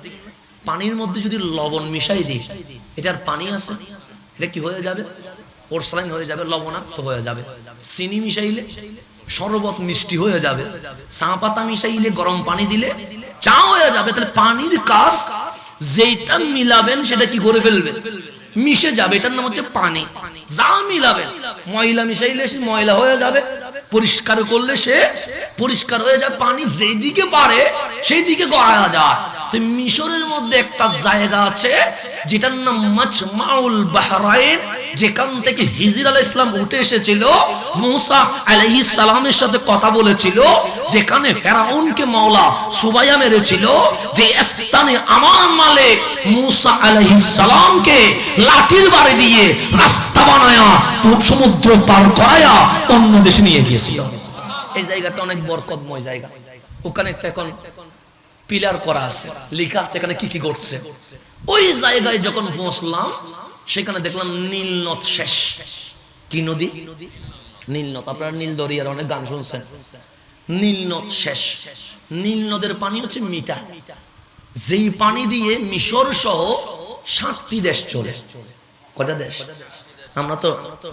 পানির মধ্যে যদি লবণ মিশাই দিই, এটার পানি আছে, এটা কি হয়ে যাবে? পোরসালাইন হয়ে যাবে, লবণাক্ত হয়ে যাবে। চিনি মিশাইলে শরবত মিষ্টি হয়ে যাবে। চা পাতা মিশাইলে, গরম পানি দিলে চা হয়ে যাবে। তাহলে পানির কাজ, যেটা মিলাবেন সেটা কি করে ফেলবে? মিশে যাবে। এটার নাম হচ্ছে পানি। যা মিলাবেন, ময়লা মিশাইলে সে ময়লা হয়ে যাবে, পরিষ্কার করলে সে পরিষ্কার হয়ে যায়। পানি যেদিকে পারে সেই দিকে করা যায়। তো মিশরের মধ্যে একটা জায়গা আছে যেটার নাম মাজমাউল বাহরাইন, যেখান থেকে হিজর আলাইহিস সালাম উঠে এসেছিল, মুসা আলাইহিস সালামের সাথে কথা বলেছিল, যেখানে ফেরাউনকে মাওলা সুবাইয়া মেরেছিল, যে স্থানে আমার মালিক মুসা আলাইহিস সালামকে লাঠির বাড়ি দিয়ে রাস্তা বানায়া সমুদ্র পার করায়া অন্য দেশে নিয়ে গিয়েছিল। এই জায়গাটা অনেক বরকতময় জায়গা। ওখানে এখন পিলার করা আছে, লেখা আছে এখানে কি কি ঘটছে। ওই জায়গায় যখন পৌঁছলাম, সেখানে দেখলাম নীল নদ শেষ। কি নদী? নীল নদ। আপনারা নীল দরিয়ার অনেক গান শুনছেন। নীল নদ শেষ। নীল নদের পানি হচ্ছে মিঠা, যেই পানি দিয়ে মিশর সহ 7টি দেশ চলে। কয়টা দেশ? আমরা তো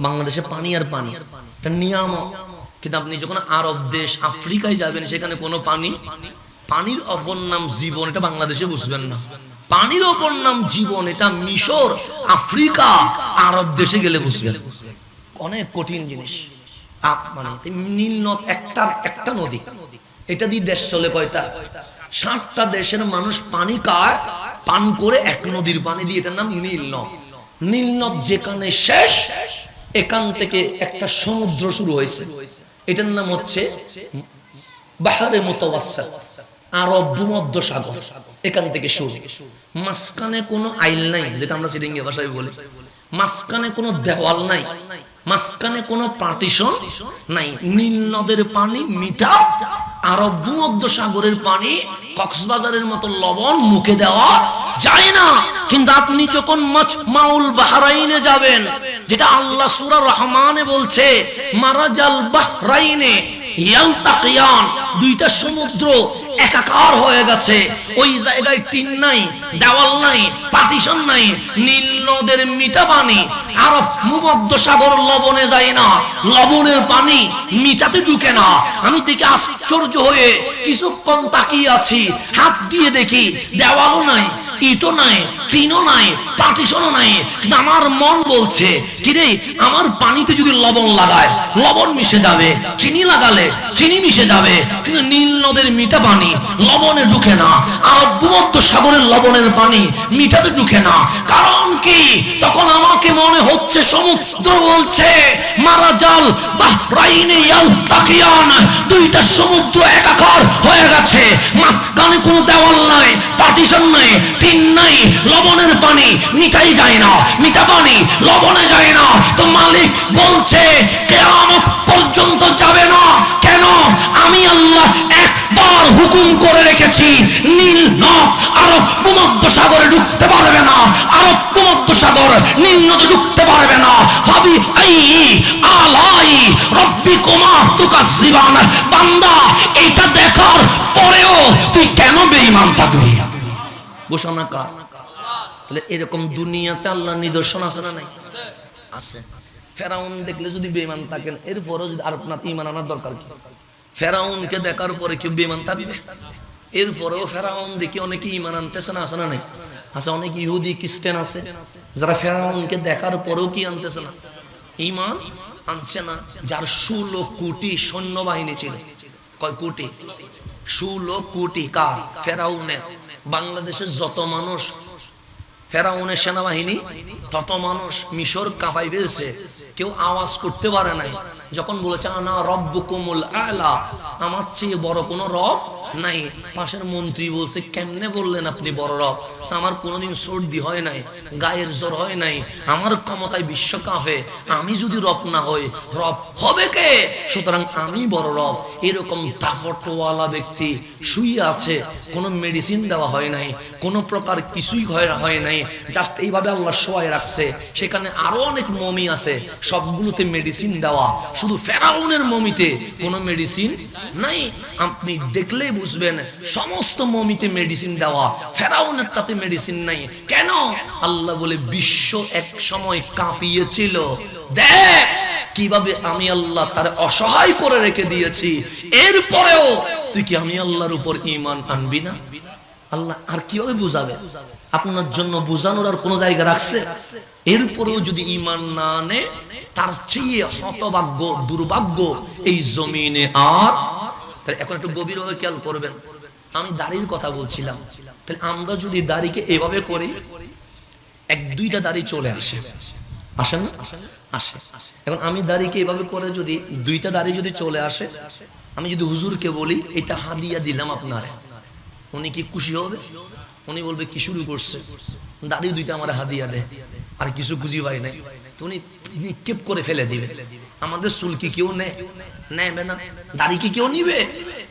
বাংলাদেশে পানি আর পানি, এটা নিয়ামক। কিন্তু আপনি যখন আরব দেশ, আফ্রিকায় যাবেন, সেখানে কোনো পানি, পানির অপর নাম জীবন, এটা বাংলাদেশে বুঝবেন না। পানির অপর নাম জীবন, এটা মিশর, আফ্রিকা, আরব দেশে গেলে বুঝবেন। অনেক কঠিন জিনিস। মানে নীল নদ একটা নদী, এটা দিয়ে দেশ চলে কয়টা? 7টা দেশের মানুষ পানি খায়, পান করে এক নদীর পানি দিয়ে, এটার নাম নীল নদ। নীল নদ যেখানে শেষ, এখান থেকে একটা সমুদ্র শুরু হয়েছে, এটার নাম হচ্ছে বাহরে মুতাওয়াসসিত, আরব ভূমধ্য সাগর। এখান থেকে শুরু। মাঝখানে কোনো আইল নাই, যেটা আমরা সিরিঙ্গি ভাষায় বলি। মাঝখানে কোনো দেওয়াল নাই, মাঝখানে কোনো পার্টিশন নাই। নীল নদের পানি মিঠা, আরব ভূমধ্য সাগরের পানি কক্সবাজারের মতো লবণ মুখে দেওয়া যায় না। কিন্তু আপনি যখন মাজমাউল বাহরাইনে যাবেন, যেটা আল্লাহ সূরা রহমানে বলছে মারাজাল বাহরাইনে ইয়ালতাকিয়ান, দুইটা সমুদ্র একাকার হয়ে গেছে। ওই জায়গায় টিন নাই, দেওয়াল নাই, পার্টিশন নাই, নীল নদের মিঠা পানি আরব ভূমধ্য সাগর লবণে যায় না, লবণের পানি মিঠাতে ঢুকে না। আমি দেখে আশ্চর্য হয়ে কিছুক্ষণ তাকিয়ে আছি, হাত দিয়ে দেখি দেওয়ালও নাই, ইটও নাই, টিনও নাই, পার্টিশনও নাই। কিন্তু আমার মন বলছে কিরে, আমার পানিতে যদি লবণ লাগায় লবণ মিশে যাবে, চিনি লাগালে চিনি মিশে যাবে, কিন্তু নীল নদের মিঠা পানি লবণে ঢুকে না, আর ভূমধ্য সাগরের লবণের পানি মিঠাতে ঢুকে না। কারণ কি? তখন আমাকে মনে হচ্ছে সমুদ্র বলছে মারাজাল বাহরাইনে ইয়ালতাকিয়ান, দুইটা সমুদ্র একাকার হয়ে গেছে, মাঝখানে কোনো দেওয়াল নাই, পার্টিশন নাই, টিন নাই, লবণের পানি মিঠাই যায় না, মিঠা পানি লবণে যায় না। তো মালিক বলছে কিয়ামত পর্যন্ত যাবে না। কেন? আমি আল্লাহ একবার হুকুম করে রেখেছি, নীল নদ আরব ভূমধ্য সাগরে ঢুকতে পারবে না, আরব ভূমধ্য সাগর নীল নদে ঢুকতে পারবে না। ভাবি আই আলাই রব্বিকুমা তুকাজ্জিবান, বান্দা এটা দেখার পরেও তুই কেন বেঈমান থাকবি? ঘোষণা কার? তাহলে এরকম দুনিয়াতে আল্লাহর নিদর্শন আছে না নাই? আছে। ফেরাউন দেখলে যদি বেঈমান থাকেন, এরপরও যদি আর আপনার ঈমান আনার দরকার কি? ফেরাউনকে দেখার পরে কেউ বেঈমান থাকবে? এরপরেও ফেরাউন দেখে অনেকে ঈমান আনতেছে না, আছে না নাই? আছে। অনেক ইহুদি খ্রিস্টান আছে যারা ফেরাউনকে দেখার পরেও কি আনতেছে না, ঈমান আনছে না। যার 16 কোটি সৈন্যবাহিনী ছিল। কয় কোটি? 16 কোটি। কার? ফেরাউনের। বাংলাদেশের যত মানুষ ফেরাউনের সেনাবাহিনী তত মানুষ মিশর কাঁপাই ফেলছে, কেউ আওয়াজ করতে পারে নাই। যখন বলেছে আনা রব্বুকুমুল আলা, আমার চেয়ে বড় কোনো রব নাই। পাশের মন্ত্রী বলছে কেমনে বললেন আপনি বড় রব? আমার কোনোদিন সর্দি হয় নাই, গায়ের জ্বর হয় নাই, আমার ক্ষমতায় বিশ্ব কাঁপে, আমি যদি রব না হই রব হবে কে? সুতরাং আমি বড় রব। এরকম দাফটওয়ালা ব্যক্তি শুয়ে আছে, কোনো মেডিসিন দেওয়া হয় নাই, কোনো প্রকার কিছুই হয় নাই, জাস্ট এইভাবে আল্লাহ শোয়াই রাখছে। সেখানে আরো অনেক মমি আছে, সবগুলোতে মেডিসিন দেওয়া, শুধু ফেরাউনের মমিতে কোনো মেডিসিন নাই। আপনি দেখলেই বুঝবেন সমস্ত মমিতে মেডিসিন দেওয়া, ফেরাউনের তাতে মেডিসিন নাই। কেন? আল্লাহ বলে বিশ্ব এক সময় কাঁপিয়েছিল, দেখ কিভাবে আমি আল্লাহ তার অসহায় করে রেখে দিয়েছি। এরপরেও তুই কি আমি আল্লাহর উপর ঈমান আনবি না? আল্লাহ আর কিভাবে বুঝাবে? আপনার জন্য বুঝানোর আর কোন জায়গা রাখছে? এরপরেও যদি ঈমান না আনে, তার চেয়ে হতভাগ্য দুর্ভাগ্য এই জমিনে আর। তাহলে এখন একটু গভীরভাবে খেয়াল করবেন। আমি দাড়ির কথা বলছিলাম, তাহলে আমরা যদি দাড়িকে এভাবে করি, 1-2টা দাড়ি চলে আসে, আসে না? আসে। এখন আমি দাড়িকে এভাবে করে যদি 2টা দাড়ি যদি চলে আসে, আমি যদি হুজুরকে বলি এটা হাদিয়া দিলাম আপনারে, উনি কি খুশি হবে? উনি বলবে কি শুরু করছে, দাড়ি 2টা আমার হাদিয়া দে, আর কিছু খুঁজি পাই নাই, তো উনি নিক্ষেপ করে ফেলে দিবে। আমাদের চুল কি কেউ নেবে না? দাড়ি কি কেউ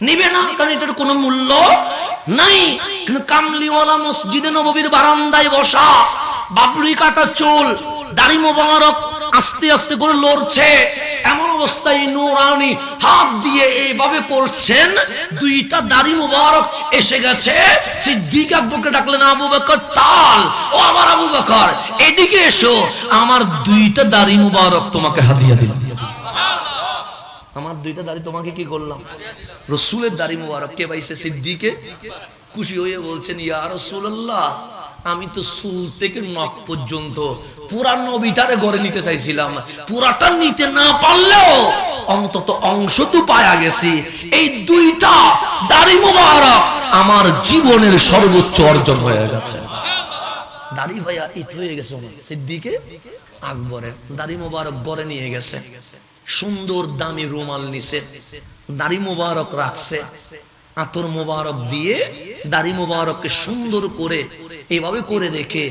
নিবে না? কারণ এটার কোনো মূল্য নাই। কিন্তু কামলিওয়ালা মসজিদে নববীর বারান্দায় বসা, বাবরি কাটা চুল, দাড়ি মোবারক আস্তে আস্তে করে লড়ছে, এমন অবস্থায় নূরানি হাত দিয়ে এইভাবে করছেন, 2টা দাড়ি মোবারক এসে গেছে। সিদ্দিক আকবরকে ডাকলেন, আবু বকর তাল, ও আমার আবু বকর এদিকে এসো, আমার 2টা দাড়ি মোবারক তোমাকে হাদিয়া দিলাম। আমার 2টা দাড়ি তোমাকে কি করলাম? রাসূলের দাড়ি মোবারক কে পাইছে? সিদ্দিকে খুশি হয়ে বলছেন, ইয়া রাসূলুল্লাহ, আমি তো চুল থেকে নখ পর্যন্ত পুরা নবীটারে গড়ে নিতে চাইছিলাম, পুরাটা নিতে না পারলেও অন্তত অংশ তো পায়া গেছি। এই 2টা দাড়ি মোবারক আমার জীবনের সর্বোচ্চ অর্জন হয়ে গেছে। দাড়ি ভাইয়া ইত হয়ে গেছে। সিদ্দিকে আকবরের দাড়ি মোবারক গড়ে নিয়ে গেছে, সুন্দর দামি রুমাল নিছে, দাড়ি মোবারক রাখছে, আতর মোবারক দিয়ে দাড়ি মোবারককে সুন্দর করে এভাবে করে রেখে,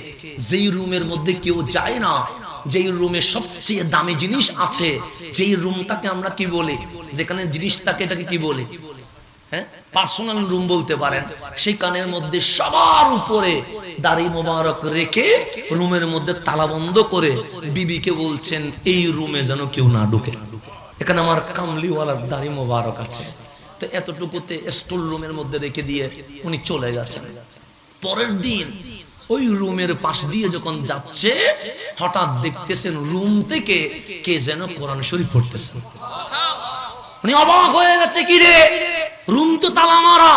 যেই রুমের মধ্যে কেউ যায় না, যেই রুমে সবচেয়ে দামি জিনিস আছে, যেই রুমটাকে আমরা কি বলি, যেখানে জিনিস থাকে এটাকে কি বলি, হ্যাঁ পার্সোনাল রুম বলতে পারেন, সেই কানের মধ্যে সবার উপরে দাড়ি মোবারক রেখে রুমের মধ্যে তালা বন্ধ করে বিবিকে বলছেন এই রুমে যেন কেউ না ঢুকে, এখানে আমার কামলিওয়ালার দাড়ি মোবারক আছে। তো এতটুকুতে স্টোর রুমের মধ্যে রেখে দিয়ে উনি চলে গেছেন। পরের দিন ওই রুমের পাশ দিয়ে যখন যাচ্ছে, হঠাৎ দেখতেছেন রুম থেকে কে যেন কোরআন শরীফ পড়তেছে। উনি অবাক হয়ে গেছে, কি রে, রুম তো তালা মারা,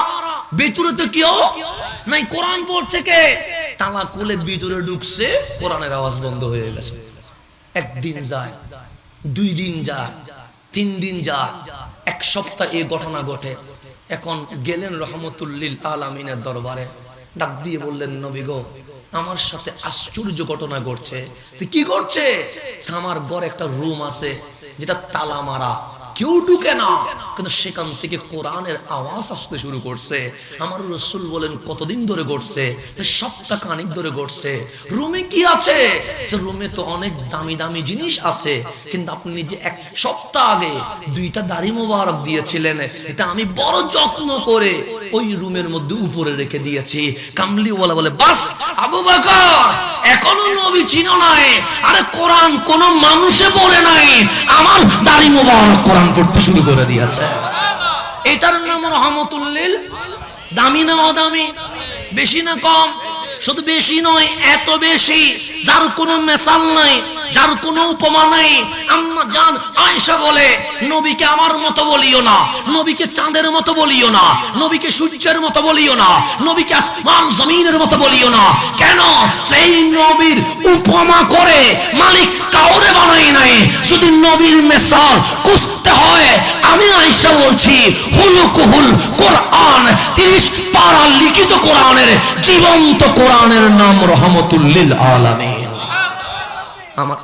ভেতরে তো কেউ নাই, কোরআন পড়ছে কে? তালা খুলে ভিতরে ঢুকছে, কোরআনের আওয়াজ বন্ধ হয়ে গেছে। একদিন যায়, 2 দিন যায়, 3 দিন যায়, 1 সপ্তাহ এই ঘটনা ঘটে। এখন গেলেন রহমতুল্লিল আলামিনের দরবারে, ডাক দিয়ে বললেন, নবী গো, আমার সাথে আশ্চর্য ঘটনা ঘটছে। কি ঘটছে? আমার ঘরে একটা রুম আছে যেটা তালা মারা, কেউ ঢুকে না, কিন্তু সেখান থেকে কোরআনের আওয়াজ আসতে শুরু করছে। আমার রাসূল বলেন, কতদিন ধরে ঘটছে? সপ্তাহ খানিক ধরে ঘটছে। রুমে কি আছে? রুমে তো অনেক দামি দামি জিনিস আছে, কিন্তু আপনি যে 1 সপ্তাহ আগে 2টা দাড়ি মোবারক দিয়েছিলেন, এটা আমি বড় যত্ন করে ওই রুমের মধ্যে উপরে রেখে দিয়েছি। কামলিওয়ালা বলে, বাস আবু বকর, এখনো নবী চিনো নাই? আরে কোরআন কোন মানুষে পড়ে নাই, আমার দাড়ি মোবারক কোরআন পড়তে শুরু করে দিয়েছে। এটার নাম রহমতুল্লিল। দামি না অদামি, বেশি না কম? শুধু বেশি নয়, এত বেশি যার কোনো মেসাল নাই, যার কোনো উপমা নাই। আম্মা জান আয়েশা বলে, নবীকে আমার মতো বলিও না, নবীকে চাঁদের মতো বলিও না, নবীকে সূর্যের মতো বলিও না, নবীকে আসমান জমিনের মতো বলিও না। কেন? সেই নবীর উপমা করে মালিক কাউরে বানাই নাই। যদি নবীর মেসাল খুঁজতে হয়, আমি আয়েশা বলছি, হুলুকুহুল কোরআন, 30 পারা লিখিত কোরআনের জীবন্ত কোরআনের নাম রহমতুল্লিল আলামিন। আমার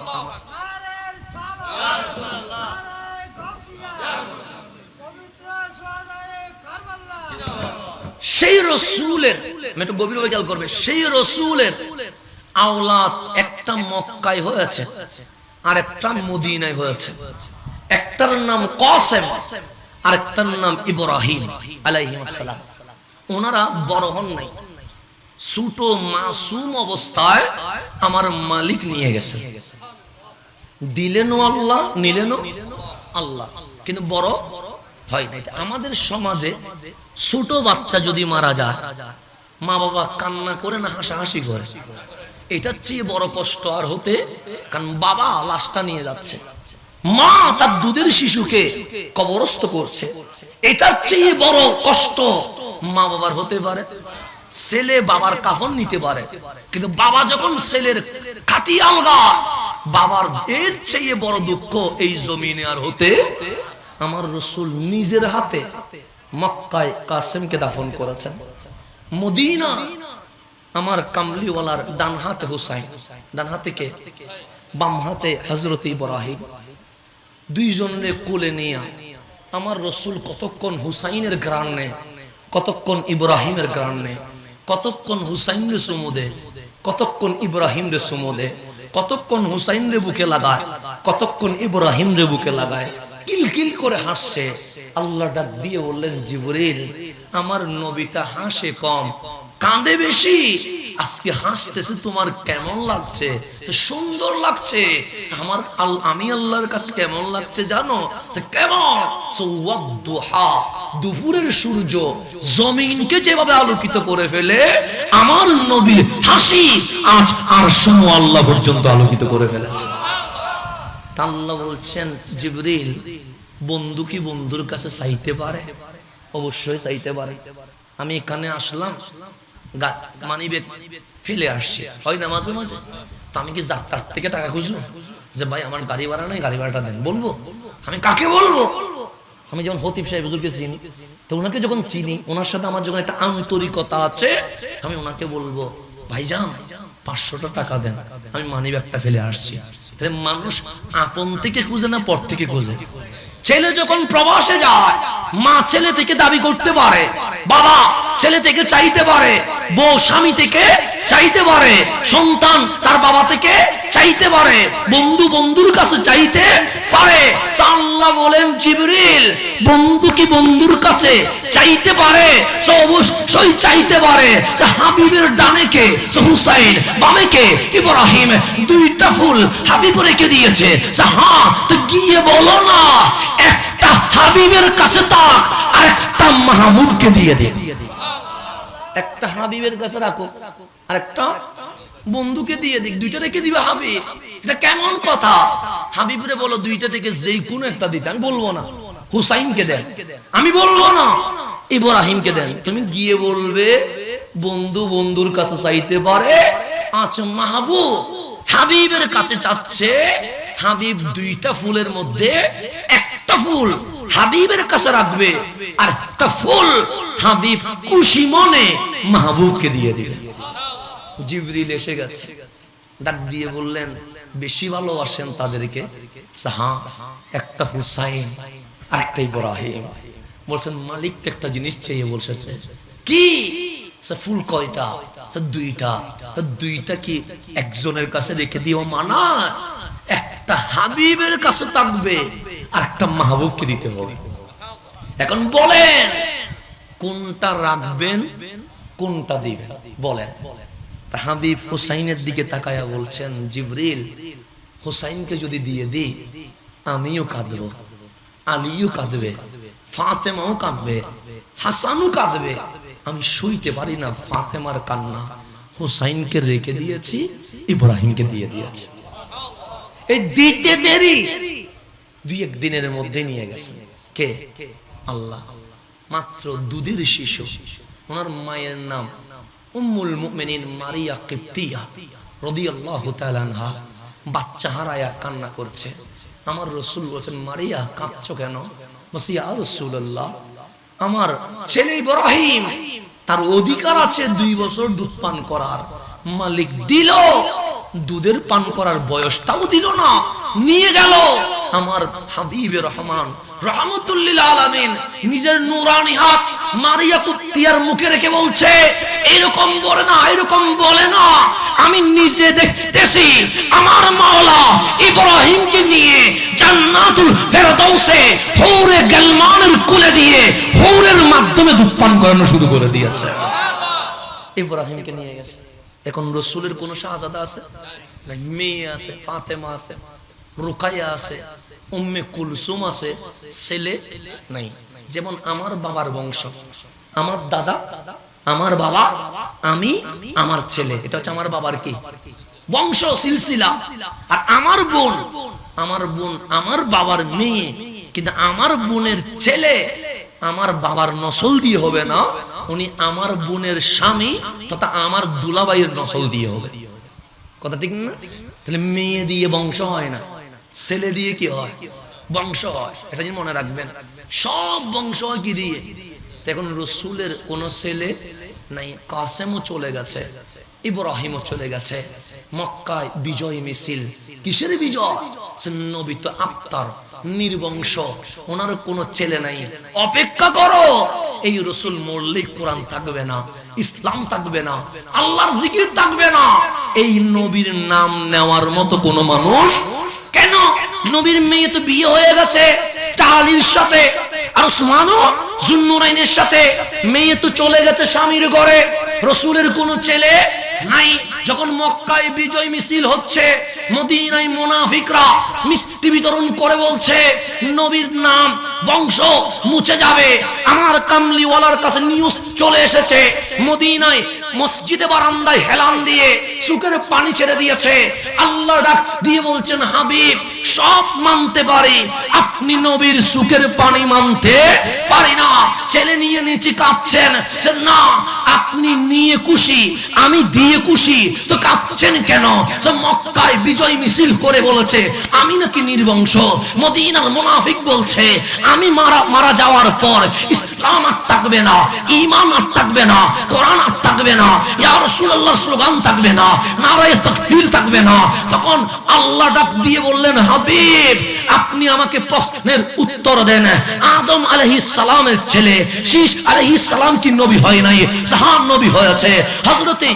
সেই রাসূলের, আমি একটু গভীরভাবে খেয়াল করবে, সেই রাসূলের আওলাদ একটা মক্কায় হয়েছে আর একটা মদিনায় হয়েছে। একটার নাম কাসেম আর একটার নাম ইব্রাহিম আলাইহিস সালাম। ওনারা বড় হন নাই, ছোট মাসুম অবস্থায় আমার মালিক নিয়ে গেছে। দিলেনও আল্লাহ, নিলেনও আল্লাহ, কিন্তু বড় হয় নাই। আমাদের সমাজে ছোট বাচ্চা যদি মারা যায়, মা বাবা কান্না করে না হাসাহাসি করে, এটার চেয়ে বড় কষ্ট আর হতে, কারণ বাবা লাশটা নিয়ে যাচ্ছে, মা তার দুধের শিশুকে কবরস্থ করছে, এটার চেয়ে বড় কষ্ট মা বাবার হতে পারে। ছেলে বাবার কাফন নিতে পারে, কিন্তু বাবা যখন ছেলের খাটি আলগা, বাবার এর চেয়ে বড় দুঃখ এই জমিনে আর হতে। আমার রাসূল নিজের হাতে মক্কায় কাসেমকে দাফন করেছেন। মদিনা আমার কামলিওয়ালার ডান হাতে হুসাইন, ডান হাতে কে? বাম হাতে হযরত ইব্রাহিম। 2 জনের কোলে নিয়ে আমার রাসূল কতক্ষণ হুসাইনের ঘ্রাণ নেয়, কতক্ষণ ইব্রাহিমের ঘ্রাণ নেয়, কতক্ষণ হুসাইনের সুমুদে, কতক্ষণ ইব্রাহিম রে সুমুদে, কতক্ষণ হুসাইন রে বুকে লাগায়, কতক্ষণ ইব্রাহিম রে বুকে লাগায়, কিলকিল করে হাসছে। আল্লাহ ডাক দিয়ে বললেন, জিবরিল, আমার নবীটা হাসে কম, কাঁদে বেশি, আজকে হাসতেছে, তোমার কেমন লাগছে? সুন্দর লাগছে। আমার আমি আল্লাহর কাছে কেমন লাগছে জানো? কেমন? দুপুরের সূর্য জমিনকে যেভাবে আলোকিত করে ফেলে, আমার নবীর হাসি আজ আরশ আল্লাহ পর্যন্ত আলোকিত করে ফেলেছে। আল্লাহ বলছেন, জিবরিল, বন্ধু কি বন্ধুর কাছে চাইতে পারে? অবশ্যই চাইতে পারে। আমি এখানে আসলাম, মানিব্যাগ ফেলে আসছি, হয় না মাঝে মাঝে, তো আমি কি যাত্রার থেকে টাকা খুঁজবো যে ভাই আমার গাড়ি ভাড়া নাই, গাড়ি ভাড়াটা দেন? বলবো? আমি কাকে বলবো? আমি যেমন খতিব সাহেব হুজুরকে চিনি, তো ওনাকে যখন চিনি, ওনার সাথে আমার যখন একটা আন্তরিকতা আছে, আমি ওনাকে বলবো, ভাইজান 500টা টাকা দেন, আমি মানিব্যাগটা ফেলে আসছি। মানুষ আপন থেকে খুঁজে না পর থেকে খুঁজে। ছেলে যখন প্রবাসে যায়, মা ছেলে থেকে দাবি করতে পারে, বাবা ছেলে থেকে চাইতে পারে, বউ স্বামী থেকে চাইতে পারে, সন্তান তার বাবা থেকে চাইতে পারে, বন্ধু বন্ধুর কাছে চাইতে পারে। তা আল্লাহ বলেন জিবরিল, বন্ধু কি বন্ধুর কাছে চাইতে পারে? সে অবশ্যই চাইতে পারে। সে হাবিবের ডানে কে? সে হুসাইন, বামে কে? ইব্রাহিম। দুইটা ফুল হাবিব রেখে দিয়েছে। হ্যাঁ, তো গিয়ে বলো না, একটা হাবিবের কাছে তাক আর একটা মাহবুবকে দিয়ে দে। একটা হাবিবের কাছে রাখো আর একটা বন্ধুকে দিয়ে দিক, দুইটা রেখে দিবে হাবিব। এটা কেমন কথা? হাবিবরে বলো দুইটা থেকে যেই কোনো একটা দিতে। আমি বলবো না হুসাইনকে দেন, আমি বলবো না ইব্রাহিমকে দেন। তুমি গিয়ে বলবে বন্ধু বন্ধুর কাছে চাইতে পারে, আচ্ছা মাহবুব হাবিবের কাছে চাচ্ছে। হাবিব দুইটা ফুলের মধ্যে একটা ফুল হাবিবের কাছে রাখবে আর একটা ফুল হাবিব খুশি মনে মাহবুবকে দিয়ে দিবে। জিবরিল এসে গেছে, ডাক দিয়ে বললেন বেশি ভালোবাসেন তাদেরকে? হ্যাঁ, একটা হুসাইন আর একটা ইব্রাহিম। বলছেন মালিক তো একটা জিনিস চেয়ে বলছে, কি? ফুল কয়টা? দুইটা। দুইটা কি একজনের কাছে রেখে দিও মানা? একটা হাবিবের কাছে থাকবে আর একটা মাহবুবকে দিতে হবে। এখন বলেন কোনটা রাখবেন, কোনটা দিবেন? বলেন। হাবিব হুসাইনের দিকে তাকায়া বলছেন জিবরিল, হুসাইনকে যদি দিয়ে দিই আমিও কাঁদবো, আলীও কাঁদবে, ফাতেমাও কাঁদবে, হাসানও কাঁদবে। আমি সইতে পারি না ফাতেমার কান্না। হুসাইনকে রেখে দিয়েছি, ইব্রাহিমকে দিয়ে দিয়েছি। এই দিতে দেরি, দুই এক দিনের মধ্যে নিয়ে গেছে। কে? আল্লাহ। মাত্র দুধের শিশু, ওনার মায়ের নাম উম্মুল মুমিনিন মারিয়া কিবতিয়া রাদিয়াল্লাহু তাআলা আনহা। বাচ্চা হারায়া কান্না করছে। আমার রাসূল বলেন মারিয়া কাঁদছো কেন? বলছি ইয়া রাসূলুল্লাহ, আমার ছেলে ইব্রাহিম তার অধিকার আছে 2 বছর দুধ পান করার, মালিক দিল দুধের পান করার বয়সটাও দিল না, নিয়ে গেল। আমার হাবিবে রহমান রাহমাতুল লিল আলামিন নিজের নূরানি হাত মারিয়া কুতিয়ার মুখে রেখে বলছে এরকম বলে না, এরকম বলে না, আমি নিজে দেখতেছি আমার মাওলা ইব্রাহিমকে নিয়ে জান্নাতুল ফেরদাউসে হুরে গলমানের কোলে দিয়ে হুরের মাধ্যমে দুধ পান করানো শুরু করে দিয়েছে। ইব্রাহিমকে নিয়ে গেছে। এখন রাসূলের কোন শাহজাদা আছে? মেয়ে আছে, ফাতেমা আছে, রুকাইয়া আছে, উম্মে কুলসুম আছে, ছেলে নাই। যেমন আমার বাবার বংশ, আমার দাদা, আমার বাবা, আমি, আমার ছেলে, এটা হচ্ছে আমার বাবার কি বংশ সিলসিলা। আর আমার বোন, আমার বোন আমার বাবার মেয়ে, কিন্তু আমার বোনের ছেলে আমার বাবার নসল দিয়ে হবে না, উনি আমার বোনের স্বামী তথা আমার দুলাভাইয়ের নসল দিয়ে হবে। কথা ঠিক না? তাহলে মেয়ে দিয়ে বংশ হয় না, ছেলে দিয়ে কি হয়? বংশ হয়। এটা যদি মনে রাখবেন, সব বংশ হয় কি দিয়ে? এখন রাসূলের কোন ছেলে নাই, কাসেমও চলে গেছে, ইব্রাহিমও চলে গেছে। মক্কায় বিজয় মিছিল, কিসের বিজয়? নবী তো আফতার, নির্বংশ, ওনার কোনো ছেলে নাই। অপেক্ষা করো, এই রাসূল মরলেই কোরআন থাকবে না, ইসলাম থাকবে না, আল্লাহর জিকির থাকবে না। এই নবীর নাম নেওয়ার মতো কোন মানুষ কেন? নবীর মেয়ে তো বিয়ে হয়ে গেছে আলীর সাথে, আর ওসমানও যুন্নুরাইনের সাথে। মেয়ে তো চলে গেছে স্বামীর ঘরে, রাসূলের কোনো ছেলে নাই। যখন মক্কায় বিজয় মিছিল হচ্ছে, মদিনায় মুনাফিকরা মিষ্টি বিতরণ করে বলছে নবীর নাম বংশ মুছে যাবে। আমার কামলিওয়ালার কাছে নিউজ চলে এসেছে, মদিনায় মসজিদে বারান্দায় হেলান দিয়ে চোখের পানি ছেড়ে দিয়েছে। আল্লাহ ডাক দিয়ে বলছেন হাবিব সব মানতে পারি, আপনি নবীর চোখের পানি মানতে পারি না। ছেলে নিয়ে নিচে কাঁদছেন, না আপনি নিয়ে খুশি, আমি দিয়ে খুশি, তো কাঁদছেন কেন? মক্কায় বিজয় মিছিল করে বলেছে আমি নাকি নির্বংশ। মদিনার মুনাফিক বলছে আমি মারা যাওয়ার পর ইসলাম আর থাকবে না, ঈমান আর থাকবে না, কোরআন আর থাকবে না, ইয়া রাসূলুল্লাহর স্লোগান থাকবে না, নারায়ে তাকবীর থাকবে না। তখন আল্লাহ ডাক দিয়ে বললেন হাবিব আপনি আমাকে প্রশ্নের উত্তর দেন, আদম আলাইহিস সালামের ছেলে শীশ আলাইহিস সালাম কি নবী হয় নাই? হ্যাঁ নবী হয়েছে। হযরতে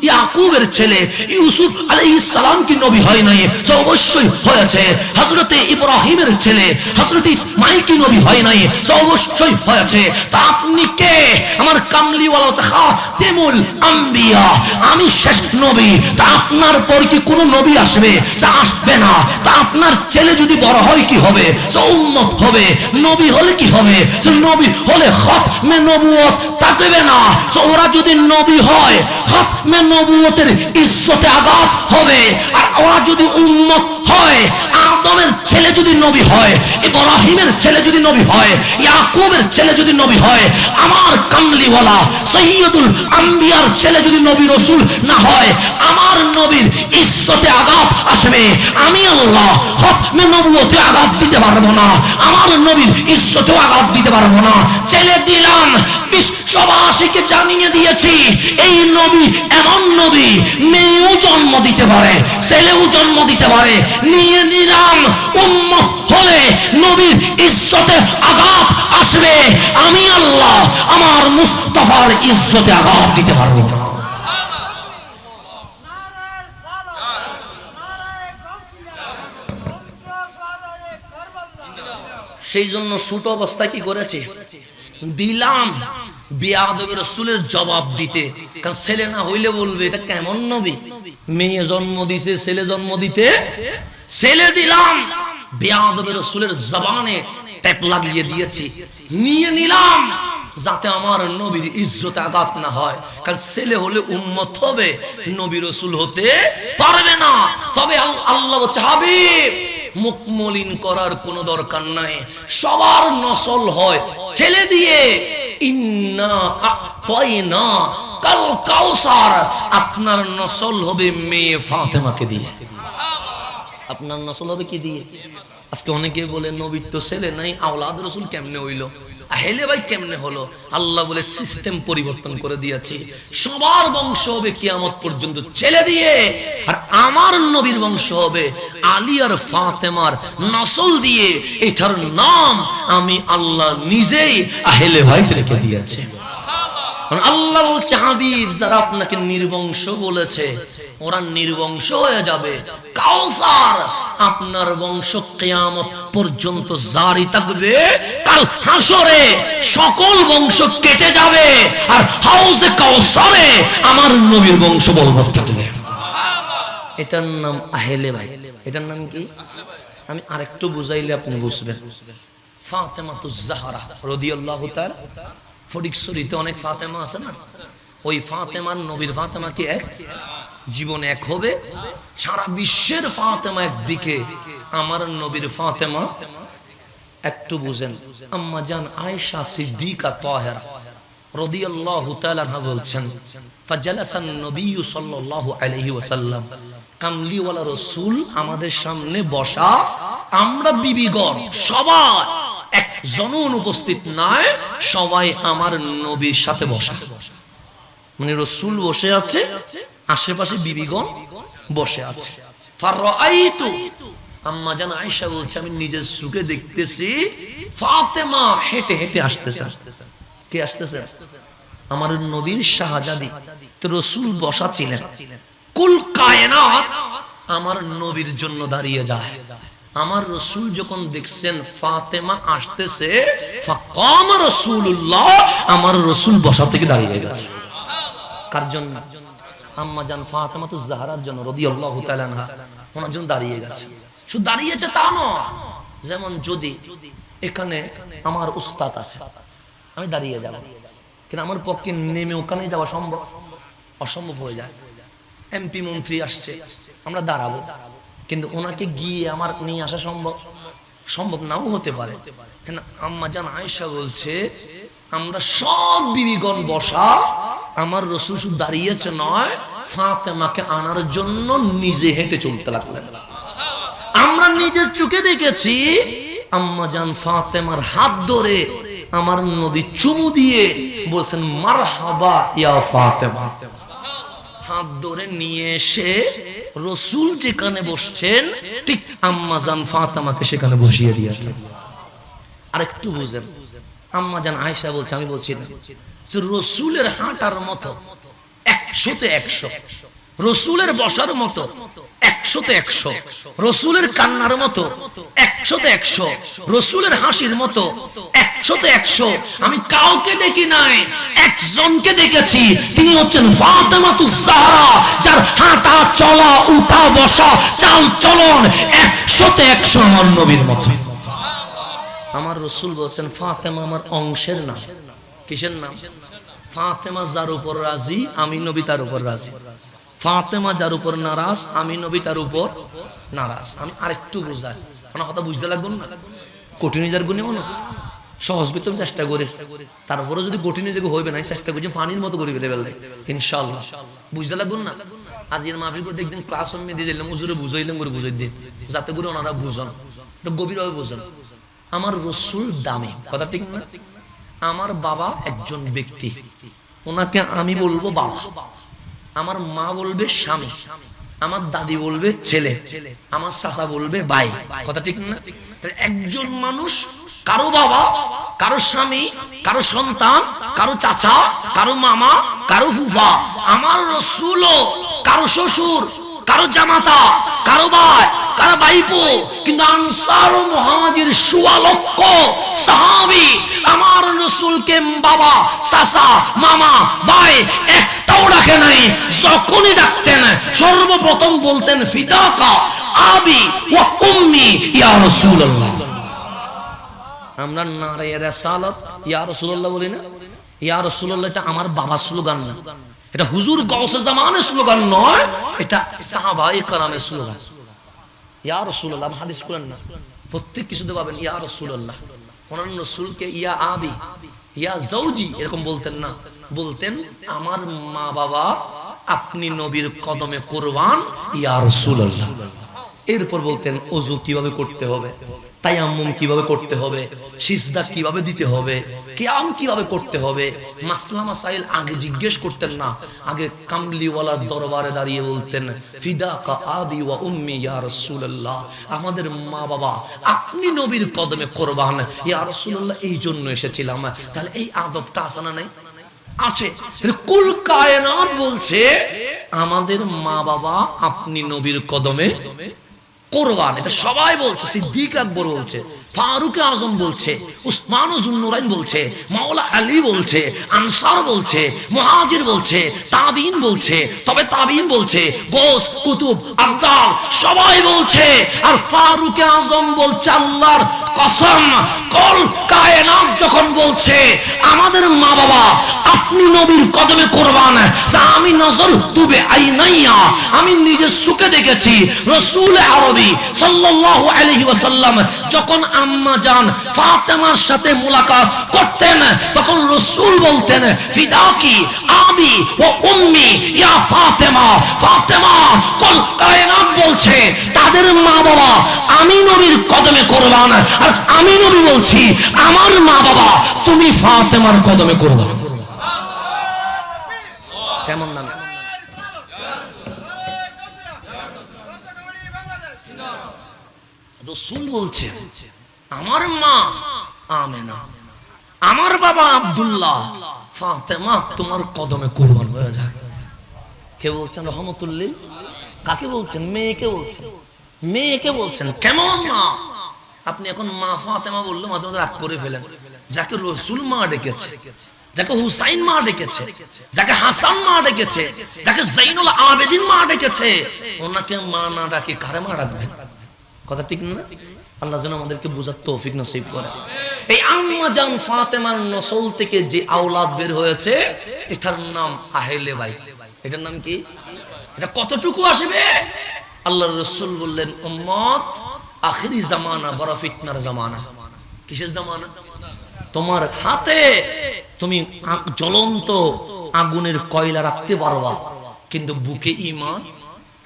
ইয়াকুবের ছেলে ইউসুফ আলাইহিস সালাম কি নবী হয় নাই? অবশ্যই হয়েছে। হযরতে ইব্রাহিমের ছেলে হযরতে ইসমাঈল কি নবী হয় নাই? অবশ্যই হয়েছে। তা আপনি কে? আমার কামলিওয়ালা খাতেমুল আম্বিয়া, আমি শেষ নবী। তা আপনার পর কি কোনো নবী আসবে? আসবে না। তা আপনার ছেলে যদি বড় হয় কি হবে? উম্মত হবে। নবী হলে কি হবে? নবী হলে খতমে নবুয়ত থাকবে না। ওরা যদি নবী হয় খতমে নবুয়তের ইজ্জতে আঘাত হবে। আর ওরা যদি উম্মত হয়, আদমের ছেলে যদি নবী হয়, ইব্রাহিমের ছেলে যদি নবী হয়, ইয়াকুবের ছেলে যদি নবী হয়, আমার কামলিওয়ালা সৈয়দুল আম্বিয়ার ছেলে যদি নবী রাসূল না হয়, আমার নবীর ইজ্জতে আঘাত আসবে। আমি আল্লাহ খতমে নবুয়তে আঘাত দিতে পারবো না, আমার নবীর ইজ্জতেও আঘাত দিতে পারবো না। ছেলে দিলাম, বিশ্ববাসীকে জানিয়ে দিয়েছি এই নবী এমন নবী, মেয়েও জন্ম দিতে পারে, ছেলেও জন্ম দিতে পারে। নিয়ে নিলাম, উম্মত হলে নবীর ইজ্জতে আঘাত আসবে। আমি আল্লাহ আমার মুস্তাফার ইজ্জতে আঘাত দিতে পারবো না। সেই জন্য ছোট অবস্থায় কি করেছে? দিলাম বেয়াদবের রাসূলের জবাব দিতে। কারণ ছেলে না হইলে বলবে এটা কেমন নবী, মেয়ে জন্ম দিছে ছেলে জন্ম দিতে। ছেলে দিলাম, বেয়াদবের রাসূলের জবানে ট্যাপ লাগিয়ে দিয়েছি। নিয়ে নিলাম যাতে আমার নবীর ইজ্জতে আঘাত না হয়। কারণ ছেলে হলে উম্মত হবে, নবী রাসূল হতে পারবে না। তবে আল্লাহ বলছে হাবিব, মুখ মলিন করার কোনো দরকার নাই, সবার নসল হয় ছেলে দিয়ে। ইন্না আতাইনা কাল কাউসার, আপনার নসল হবে মেয়ে ফাতেমাকে দিয়ে। আপনার নসল হবে কি দিয়ে? আজকে অনেকে বলে নবীর তো ছেলে নাই, আওলাদ রাসূল কেমনে হইলো? হেলে ভাই কেমনে হলো? আল্লাহ বলে সিস্টেম পরিবর্তন করে দিয়েছি। সবার বংশ হবে কিয়ামত পর্যন্ত ছেলে দিয়ে, আর আমার নবীর বংশ হবে আলী আর ফাতেমার নসল দিয়ে। এটার নাম আমি আল্লাহ নিজেই আহলে বাইত রেখে দিয়েছি। আল্লাহ বলছে হাবিব, যারা আপনাকে নির্বংশ বলেছে ওরা নির্বংশ হয়ে যাবে। কাউসার, আপনার বংশ কিয়ামত পর্যন্ত জারি থাকবে। কাল হাসরে সকল বংশ কেটে যাবে, আর হাউজে কাউসারে আমার নবীর বংশ বলবৎ থাকবে। এটার নাম আহলে বাইত। এটার নাম কি? আমি আরেকটু বুঝাইলে আপনি বুঝবেন। ফাতেমাতুজ জাহরা রাদিয়াল্লাহু তাআলা, ফটিকছড়িতে অনেক ফাতেমা আছে না? ওই ফাতেমার নবীর ফাতেমা কি এক? জীবন এক হবে। সারা বিশ্বের ফাতেমা একদিকে, আমার নবীর ফাতেমা একটু বুঝেন। আম্মা জান আয়েশা সিদ্দিকা তাহেরা রাদিয়াল্লাহু তাআলা আনহা বলছেন, ফাজালাসান নবী সাল্লাল্লাহু আলাইহি ওয়াসাল্লাম, কামলিওয়ালা রাসূল আমাদের সামনে বসা, আমরা বিবিগণ সবাই, একজনও অনুপস্থিত নয়, সবাই আমার নবীর সাথে বসা। মানে রাসূল বসে আছে, আশেপাশে বিবিগণ বসে আছে। ফারাআইতু, আম্মা জান আয়েশা বলছে, আমি নিজের চোখে দেখতেছি ফাতেমা হেঁটে হেঁটে আসতেছে। কে আসতেছে? আমার নবীর শাহজাদি। তো রাসূল বসা ছিলেন। কুল কায়নাত আমার নবীর জন্য দাঁড়িয়ে যায়। আমার রাসূল যখন দেখছেন ফাতেমা আসতেছে, ফাকাম রাসূলুল্লাহ, আমার রাসূল বসা থেকে দাঁড়িয়ে গেছে। কার জন্য? আম্মা জান ফাতেমাতুজ জাহরার জন্য রাদিয়াল্লাহু তাআলা আনহা, ওনার জন্য দাঁড়িয়ে গেছে। শুধু দাঁড়িয়েছে তা নয়, যেমন যদি এখানে আমার উস্তাদ আছে, আমি দাঁড়িয়ে যাব, কিন্তু আমার পক্ষে নেমে ওখানে যাওয়া সম্ভব? অসম্ভব হয়ে যায়। এমপি মন্ত্রী আসছে, আমরা দাঁড়াবো, কিন্তু ওনাকে গিয়ে আমার নিয়ে আসা সম্ভব? সম্ভব নাও হতে পারে। কেন? আম্মা জান আয়েশা বলছে, আমরা সব বিবিগণ বসা, আমার রাসূল শুধু দাঁড়িয়েছে নয়, ফাতেমাকে আনার জন্য নিজে হেঁটে চলতে লাগলেন। আমরা নিজের চোখে দেখেছি আম্মা জান ফাতেমার হাত ধরে আমার নবী চুমু দিয়ে বলছেন, মারহাবা ইয়া ফাতেমা। হাত ধরে নিয়ে এসে রসুল যেখানে বসছেন ঠিক আম্মা জান ফাতেমাকে সেখানে বসিয়ে দিয়েছেন। আরেকটু বুঝেন, আম্মা জান আয়েশা বলছে, আমি বলছি না, যে রসুলের হাঁটার মতো 100-তে 100, রসুলের বসার মতো 100-তে 100, রসুলের কান্নার মতো 100-তে 100, রসুলের হাসির মতো 100-তে 100 আমি কাউকে দেখি নাই, একজনকে দেখেছি, তিনি হচ্ছেন ফাতেমাতুজ জাহরা, যার হাঁটা চলা উঠা বসা চাল চলন 100-তে 100 আমার নবীর মতো। আমার রসুল বলছেন ফাতেমা আমার অংশের নাম। কিসের নাম? ফাতেমা যার উপর রাজি আমি নবী তার উপর রাজি, ফাতেমা যার উপর নারাজ আমি নবী তার উপর নারাজ। আমি আরেকটু বুঝাই, মানে কথা বুঝতে লাগবে না, কঠিন যার গুণে মনে সহজ করতে আমি চেষ্টা করি, তারপরে যদি কঠিন যে হইবে না চেষ্টা করছি পানির মতো করে ফেলে ফেললে ইনশাআল্লাহ বুঝতে লাগবে না। আজকের মাহফিল করে একদিন ক্লাস আমি দিয়ে দিলাম, হুজুরে বুঝাইলাম করে বুঝাই দিয়ে, যাতে করে ওনারা বুঝন, একটু গভীরভাবে বুঝন। আমার রসুল দামি, কথা ঠিক না? আমার বাবা একজন ব্যক্তি, ওনাকে আমি বলবো বাবা, আমার মা বলবে স্বামী, আমার দাদি বলবে ছেলে, আমার চাচা বলবে ভাই, কথা ঠিক না? একজন মানুষ কারো বাবা, কারো স্বামী, কারো সন্তান, কারো চাচা, কারো মামা, কারো ফুফা। আমার রসুলও কারো শ্বশুর, কারো জামাতা, কারো ভাই, কারো ভাইপো। কিন্তু আনসার ও মুহাজির ১৬ লক্ষ সাহাবী আমার রাসূলকে বাবা, চাচা, মামা, ভাই একটাও রাখে নাই। যখনই ডাকতেন সর্বপ্রথম বলতেন ফিদাকা আবি ওয়া উম্মি ইয়া রাসূলুল্লাহ। আমরা নারায়ে রিসালাত ইয়া রাসূলুল্লাহ বলি না? ইয়া রাসূলুল্লাহ এটা আমার বাবার স্লোগান না, এটা হুজুর গাউসে জামানের স্লোগান নয়, এটা সাহাবায়ে কেরামের স্লোগান। ইয়া রাসূলুল্লাহ, হাদিস করেন না, প্রত্যেক কিছুতে পাবেন ইয়া রাসূলুল্লাহ। ওনার রাসূলকে ইয়া আবি, ইয়া জাওজি এরকম বলতেন না, বলতেন আমার মা বাবা আপনি নবীর কদমে কুরবান ইয়া রাসূলুল্লাহ। এরপর বলতেন ওযু কিভাবে করতে হবে, তায়াম্মুম কিভাবে করতে হবে, সিজদা কিভাবে দিতে হবে, কিয়াম কিভাবে করতে হবে, মাসলা মাসাইল আগে জিজ্ঞেস করতেন না, আগে কামলিওয়ালার দরবারে দাঁড়িয়ে বলতেন ফিদাকা আবি ওয়া উম্মি ইয়া রাসূলুল্লাহ, আমাদের মা বাবা আপনি নবীর কদমে কুরবান ইয়া রাসূলুল্লাহ, এই জন্য এসেছিলাম। তাহলে এই আদবটা আছে না নাই? আছে। কুল কায়নাত বলছে আমাদের মা বাবা আপনি নবীর কদমে কুরবান, এটা সবাই বলছে, সিদ্দিক আকবর বলছে, ফারুক আজম বলছে, উসমান যুন্নুরাইন বলছে, মাওলা আলী বলছে, আনসার বলছে, মুহাজির বলছে, তাবিঈন বলছে, তবে তাবিঈন বলছে, গোস কুতুব আবদাল সবাই বলছে। আর ফারুক আজম বলছে আল্লাহর কসম, কুল কায়নাত যখন বলছে আমাদের মা বাবা আপনি নবীর কদমে কুরবান, আমি নজর তুবে আইনাইয়া, আমি নিজের চোখে দেখেছি রাসূল আরবি সাল্লাল্লাহু আলাইহি ওয়াসাল্লাম যখন আম্মা জান ফাতেমার সাথে মুলাকাত করতেন তখন রাসূল বলতেন ফিদাকি আবি ওয়া উম্মি ইয়া ফাতেমা, ফাতেমা কুল কায়নাত বলছে তাদের মা বাবা আমি নবীর কদমে কুরবান, আর আমি নবী বলছি আমার মা বাবা তুমি ফাতেমার কদমে কুরবান। কেমন নাম? রাসূল বলছে আমার মা আমেনা, আমার বাবা আব্দুল্লাহ, ফাতেমা তোমার কদমে কুরবান হয়ে যাক। কে বলছেন রহমতুল্লিল? কাকে বলছেন? মেয়েকে বলছেন, মেয়েকে বলছেন। কেমন মা? আপনি এখন মা ফাতেমা বললে মাঝে মাঝে রাগ করে ফেলেন। যাকে রাসূল মা ডেকেছে, যাকে হুসাইন মা ডেকেছে, যাকে হাসান মা ডেকেছে, যাকে জাইনুল আবেদিন মা ডেকেছে, ওনাকে মা না ডাকে কারে মা ডাকবেন? কথা ঠিক না? আল্লাহ যেন আমাদেরকে বুঝার তৌফিক নসিব করে। এই আম্মা জান ফাতেমার নসল থেকে যে আওলাদ বের হয়েছে এটার নাম আহলে বাইত। এটার নাম কি? এটা কতটুকু আসবে? আল্লাহর রাসূল বললেন উম্মত আখিরি জামানা বড় ফিতনার জামানা। কিসের জামানা? তোমার হাতে তুমি জ্বলন্ত আগুনের কয়লা রাখতে পারবা কিন্তু বুকে ঈমান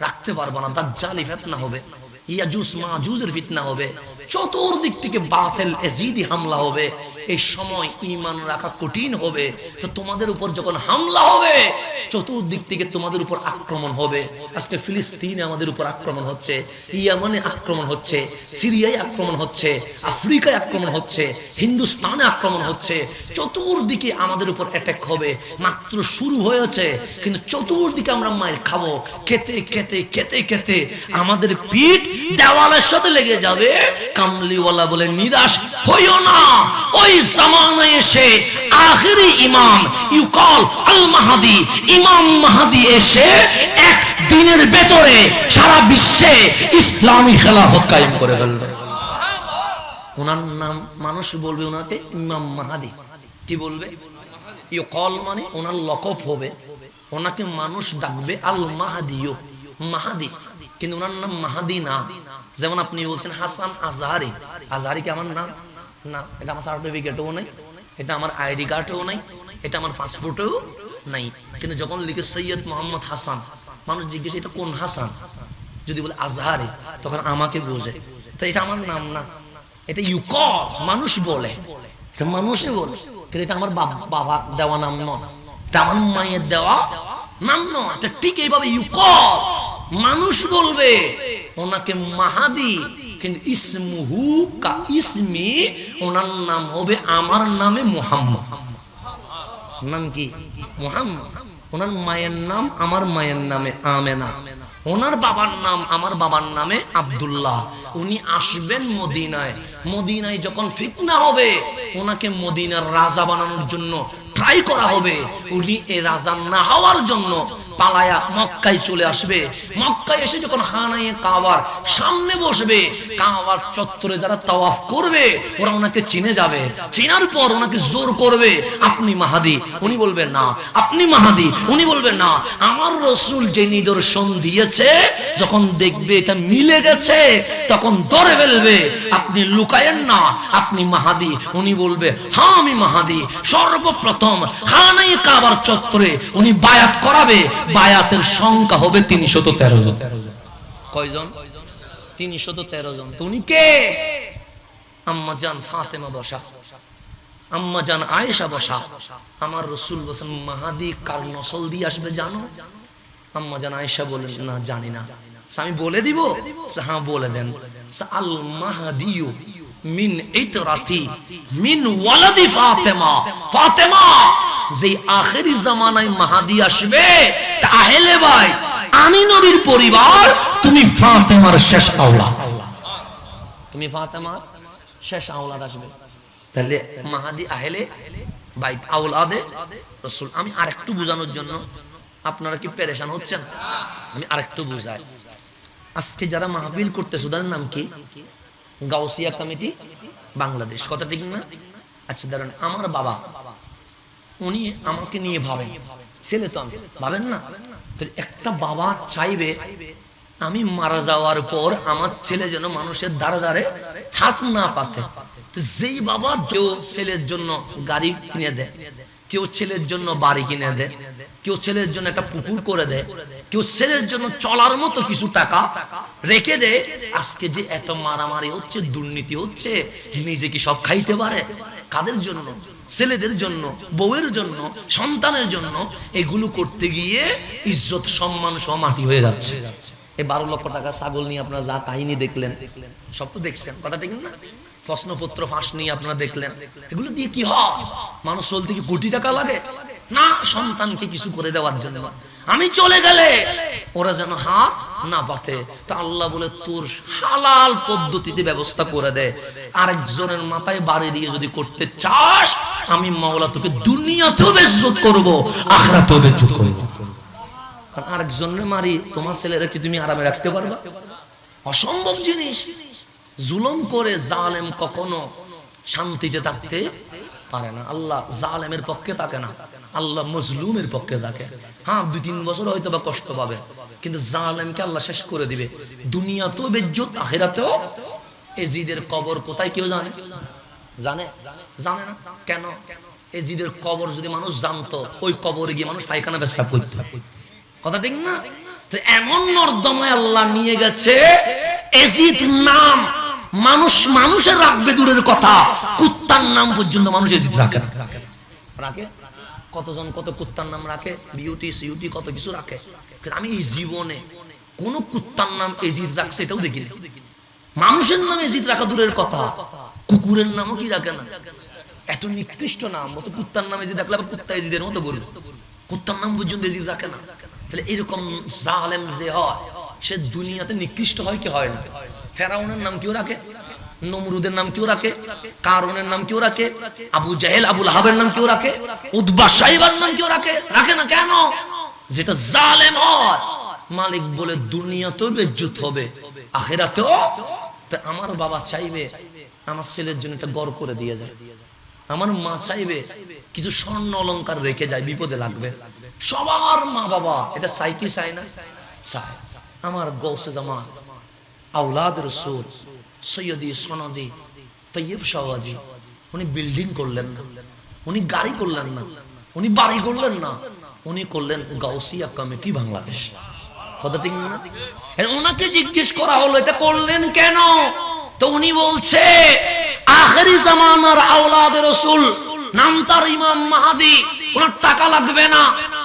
রাখতে পারবা না। দাজ্জালি ফিতনা হবে, ইয়াজুজ মাজুজের ফিতনা হবে, চতুর্দিক থেকে বাতিল এজিদি হামলা হবে। এই সময় ঈমান রাখা কঠিন হবে। তো তোমাদের উপর যখন হামলা হবে চতুর্দিক থেকে তোমাদের উপর আক্রমণ হবে। আজকে ফিলিস্তিনে আমাদের উপর আক্রমণ হচ্ছে, ইয়ামানে আক্রমণ হচ্ছে, সিরিয়ায় আক্রমণ হচ্ছে, আফ্রিকায় আক্রমণ হচ্ছে, হিন্দুস্তানে আক্রমণ হচ্ছে, চতুর্দিকে আমাদের উপর অ্যাটাক হবে। মাত্র শুরু হয়েছে, কিন্তু চতুর্দিকে আমরা মাইর খাবো। খেতে খেতে খেতে খেতে আমাদের পিঠ দেওয়ালের সাথে লেগে যাবে। কামলিওয়ালা বলে নিরাশ হইও না, ওই জামানায় এসে আখিরি ইমাম ইউকাল আল মাহদি, ইমাম মাহদি এসে এক দিনের ভেতরে সারা বিশ্বে ইসলামী খেলাফত কায়েম করে ফেলবে। ওনার নাম মানুষ বলবে ওনাকে ইমাম মাহদি। কি বলবে? ইউকাল মানে ওনার লকব হবে, ওনাকে মানুষ ডাকবে আল মাহদিও, মাহাদি। কিন্তু ওনার নাম মাহাদি না। যেমন আপনি বলছেন হাসান আজহারি, আজহারি কি আমার নাম? না, এটা আমার সার্টিফিকেটও নাই, এটা আমার আইডি কার্ডও নাই, এটা আমার পাসপোর্টেও নাই। কিন্তু যখন লিখে সৈয়দ মোহাম্মদ হাসান, মানুষ জিজ্ঞেস এটা কোন হাসান? যদি বলে আজহারি, তখন আমাকে বোঝে তো এটা আমার নাম না, এটা ইউকাল, মানুষ বলে, এটা মানুষে বলে। কিন্তু এটা আমার বাবা দেওয়া নাম নয়, এটা আমার মায়ের দেওয়া নাম নয়। এটা ঠিক এইভাবে ইউকাল, মানুষ বলবে ওনাকে মাহাদি, কিন্তু ইসমুহু কা ইসমি, ওনার নাম হবে আমার নামে মুহাম্মদ। নাম কি? মুহাম্মদ। ওনার মায়ের নাম আমার মায়ের নামে আমেনা, ওনার বাবার নাম আমার বাবার নামে আব্দুল্লাহ। উনি আসবেন মদিনায়, মদিনায় যখন ফিতনা হবে ওনাকে মদিনার রাজা বানানোর জন্য ট্রাই করা হবে। উনি এই রাজা না হওয়ার জন্য পালায়া মক্কায় চলে আসবে। মক্কায় এসে যখন খানায়ে কাবার সামনে বসবে, কাবার চত্বরে যারা তাওয়াফ করবে ওরা ওনাকে চিনে যাবে। চিনার পর ওনাকে জোর করবে আপনি মাহাদি, উনি বলবে না। আপনি মাহাদি, উনি বলবে না। আমার রাসূল যে নিদর্শন দিয়েছে যখন দেখবে এটা মিলে গেছে তখন ধরে ফেলবে। আপনি লুকায়েন না, আপনি মাহাদি। উনি বলবে হ্যাঁ আমি মাহাদি। সর্বপ্রথম খানায়ে কাবার চত্বরে উনি বায়াত করাবে। বায়াতের সংখ্যা হবে 313 জন। কয়জন? 313 জন। উনি কে? আম্মা জান ফাতেমা বসা, আম্মা জান আয়েশা বসা। আমার রাসূল বলেন মাহাদি কার নসল দিয়ে আসবে জানো? আম্মা জান আয়েশা বলেন না জানি না। আমি বলে দিব? হ্যাঁ বলে দেন। আল মাহদিয়ু মিন ইতরাতি মিন ওয়ালাদি ফাতেমা। ফাতেমা যে আখেরি জামানায় মাহাদি আসবে, তাহলে ভাই আমি নবীর পরিবার, তুমি ফাতেমার শেষ আওলাদ, তুমি ফাতেমার শেষ আওলাদ আসবে। তাহলে মাহাদি আহলে বাইত আওলাদে রাসূল। আমি আরেকটু বোঝানোর জন্য, আপনারা কি পেরেশান হচ্ছেন? আমি আরেকটু বুঝাই। আজকে যারা মাহফিল করতেছে ওদের নাম কি? গাউসিয়া কমিটি বাংলাদেশ, কথা ঠিক না? আচ্ছা ধরেন আমার বাবা, উনি আমাকে নিয়ে ভাবেন, ছেলে তো আমি, ভাবেন না? তো একটা বাবা চাইবে আমি মারা যাওয়ার পর আমার ছেলে যেন মানুষের দ্বারে দ্বারে হাত না পাতে। তো যেই বাবা কেউ ছেলের জন্য গাড়ি কিনে দেয়, কেউ ছেলের জন্য বাড়ি কিনে দেয়, কেউ ছেলের জন্য একটা পুকুর করে দেয়, কেউ ছেলের জন্য চলার মতো কিছু টাকা রেখে দেয়। আজকে যে এত মারামারি হচ্ছে, দুর্নীতি হচ্ছে, নিজে কি সব খাইতে পারে? কাদের জন্য? ছেলেদের জন্য, বউয়ের জন্য, সন্তানের জন্য। এগুলো করতে গিয়ে ইজ্জত সম্মান সব মাটি হয়ে যাচ্ছে। এই 12 লক্ষ টাকা ছাগল নিয়ে আপনারা যা কাহিনী দেখলেন, সব তো দেখছেন, কথা ঠিক না? প্রশ্নপত্র ফাঁস নিয়ে আপনারা দেখলেন। এগুলো দিয়ে কি হয়? মানুষ চলতে কি কোটি টাকা লাগে না? সন্তানকে কিছু করে দেওয়ার জন্য। আমি চলে গেলে ওরা যেন হাত না পাতে। তা আল্লাহ বলে তোর হালাল পদ্ধতিতে ব্যবস্থা করে দে। আরেকজনের মাথায় বাড়ি দিয়ে যদি করতে চাস, আমি মাওলা তোকে দুনিয়াতেও বেজ্জত করব, আখিরাতেও বেজ্জত করব। কারণ আরেকজনের মারি তোমার ছেলেরা কি তুমি আরামে রাখতে পারবা? অসম্ভব জিনিস। জুলুম করে জালেম কখনো শান্তিতে থাকতে পারে না। আল্লাহ জালেমের পক্ষে থাকে না, আল্লাহ মজলুমের পক্ষে থাকে। হ্যাঁ 2-3 বছর হয়তো বা কষ্ট পাবে, কিন্তু জালেমকে আল্লাহ শেষ করে দিবে। দুনিয়াতেও বেজ্জত, আখিরাতেও। এজিদের কবর কোথায় কেউ জানে? জানে? জানে না। কেন? এজিদের কবর যদি মানুষ জানতো, ওই কবরে গিয়ে মানুষ পায়খানা পেশাব করত, কথা ঠিক না? তো এমন নর্দমায় আল্লাহ নিয়ে গেছে, এজিদ নাম মানুষের রাখবে দূরের কথা, কুত্তার নাম পর্যন্ত মানুষ এজিদ রাখে। কতজন কত কুত্তার নাম রাখে, বিউটি সিউটি কত কিছু রাখে, কিন্তু আমি এই জীবনে কোন কুত্তার নাম এজিদ রাখছে এটাও দেখিনি। মানুষের নাম এজিদ রাখা দূরের কথা, কুকুরের নামও কি রাখে না, এত নিকৃষ্ট নাম। বলছে কুত্তার নাম এজিদ রাখলে আবার কুত্তা এজিদের মতো বলবে, কুত্তার নাম পর্যন্ত এজিদ রাখে না। তাহলে এরকম জালেম যে হয় সে দুনিয়াতে নিকৃষ্ট হয় কি হয় না? ফেরাউনের নাম কেউ রাখে, নমরুদের নাম কেউ রাখে, কারুনের নাম কেউ রাখে, আবু জাহেল আবু লাহাবের নাম কেউ রাখে, উতবা সাইবার নাম কেউ রাখে? রাখে না কেন? যেটা জালেম হয় মালিক বলে দুনিয়াতেও বেজ্জত হবে, আখিরাতেও। তা আমার বাবা চাইবে আমার ছেলের জন্য একটা গড় করে দিয়ে যায়, আমার মা চাইবে কিছু স্বর্ণ অলংকার রেখে যায়, বিপদে লাগবে। সবার মা বাবা এটা চাই কি চাই না? চাই। আমার গৌসে জামান আওলাদ রাসূল সৈয়দি সনদি তৈয়ব শাহওয়াজি উনি বিল্ডিং করলেন না, উনি গাড়ি করলেন না, উনি বাড়ি করলেন না, উনি করলেন গাউসিয়া কমিটি বাংলাদেশ। কথা ঠিক না? ওনাকে জিজ্ঞেস করা হলো এটা করলেন কেন? তো উনি বলছে আখেরি জামানার আওলাদ রাসূল, নাম তার ইমাম মাহদি, ওনার টাকা লাগবে না,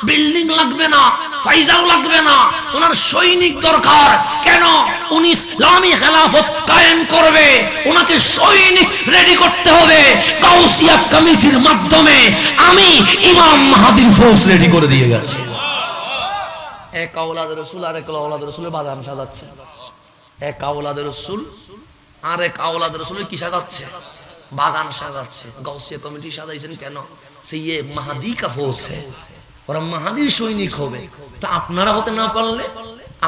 বিল্ডিং লাগবে না, ফাইজাও লাগবে না, ওনার সৈনিক দরকার। কেন? উনি ইসলামী খেলাফত কায়েম করবে, ওনাকে সৈনিক রেডি করতে হবে। গাউসিয়া কমিটির মাধ্যমে আমি ইমাম মাহদির ফোর্স রেডি করে দিয়ে গেছি। এক আওলাদ রাসূল আর এক আওলাদ রাসূলের বাগান সাজাচ্ছে, এক আওলাদ রাসূল আর এক আওলাদ রাসূলের কি সাজাচ্ছে? বাগান সাজাচ্ছে। গাউসিয়া কমিটি সাজাইছেন কেন? সেই মাহদি কা ফোর্স है, ওরা মাহদির সৈনিক হবে। তা আপনারা হতে না পারলে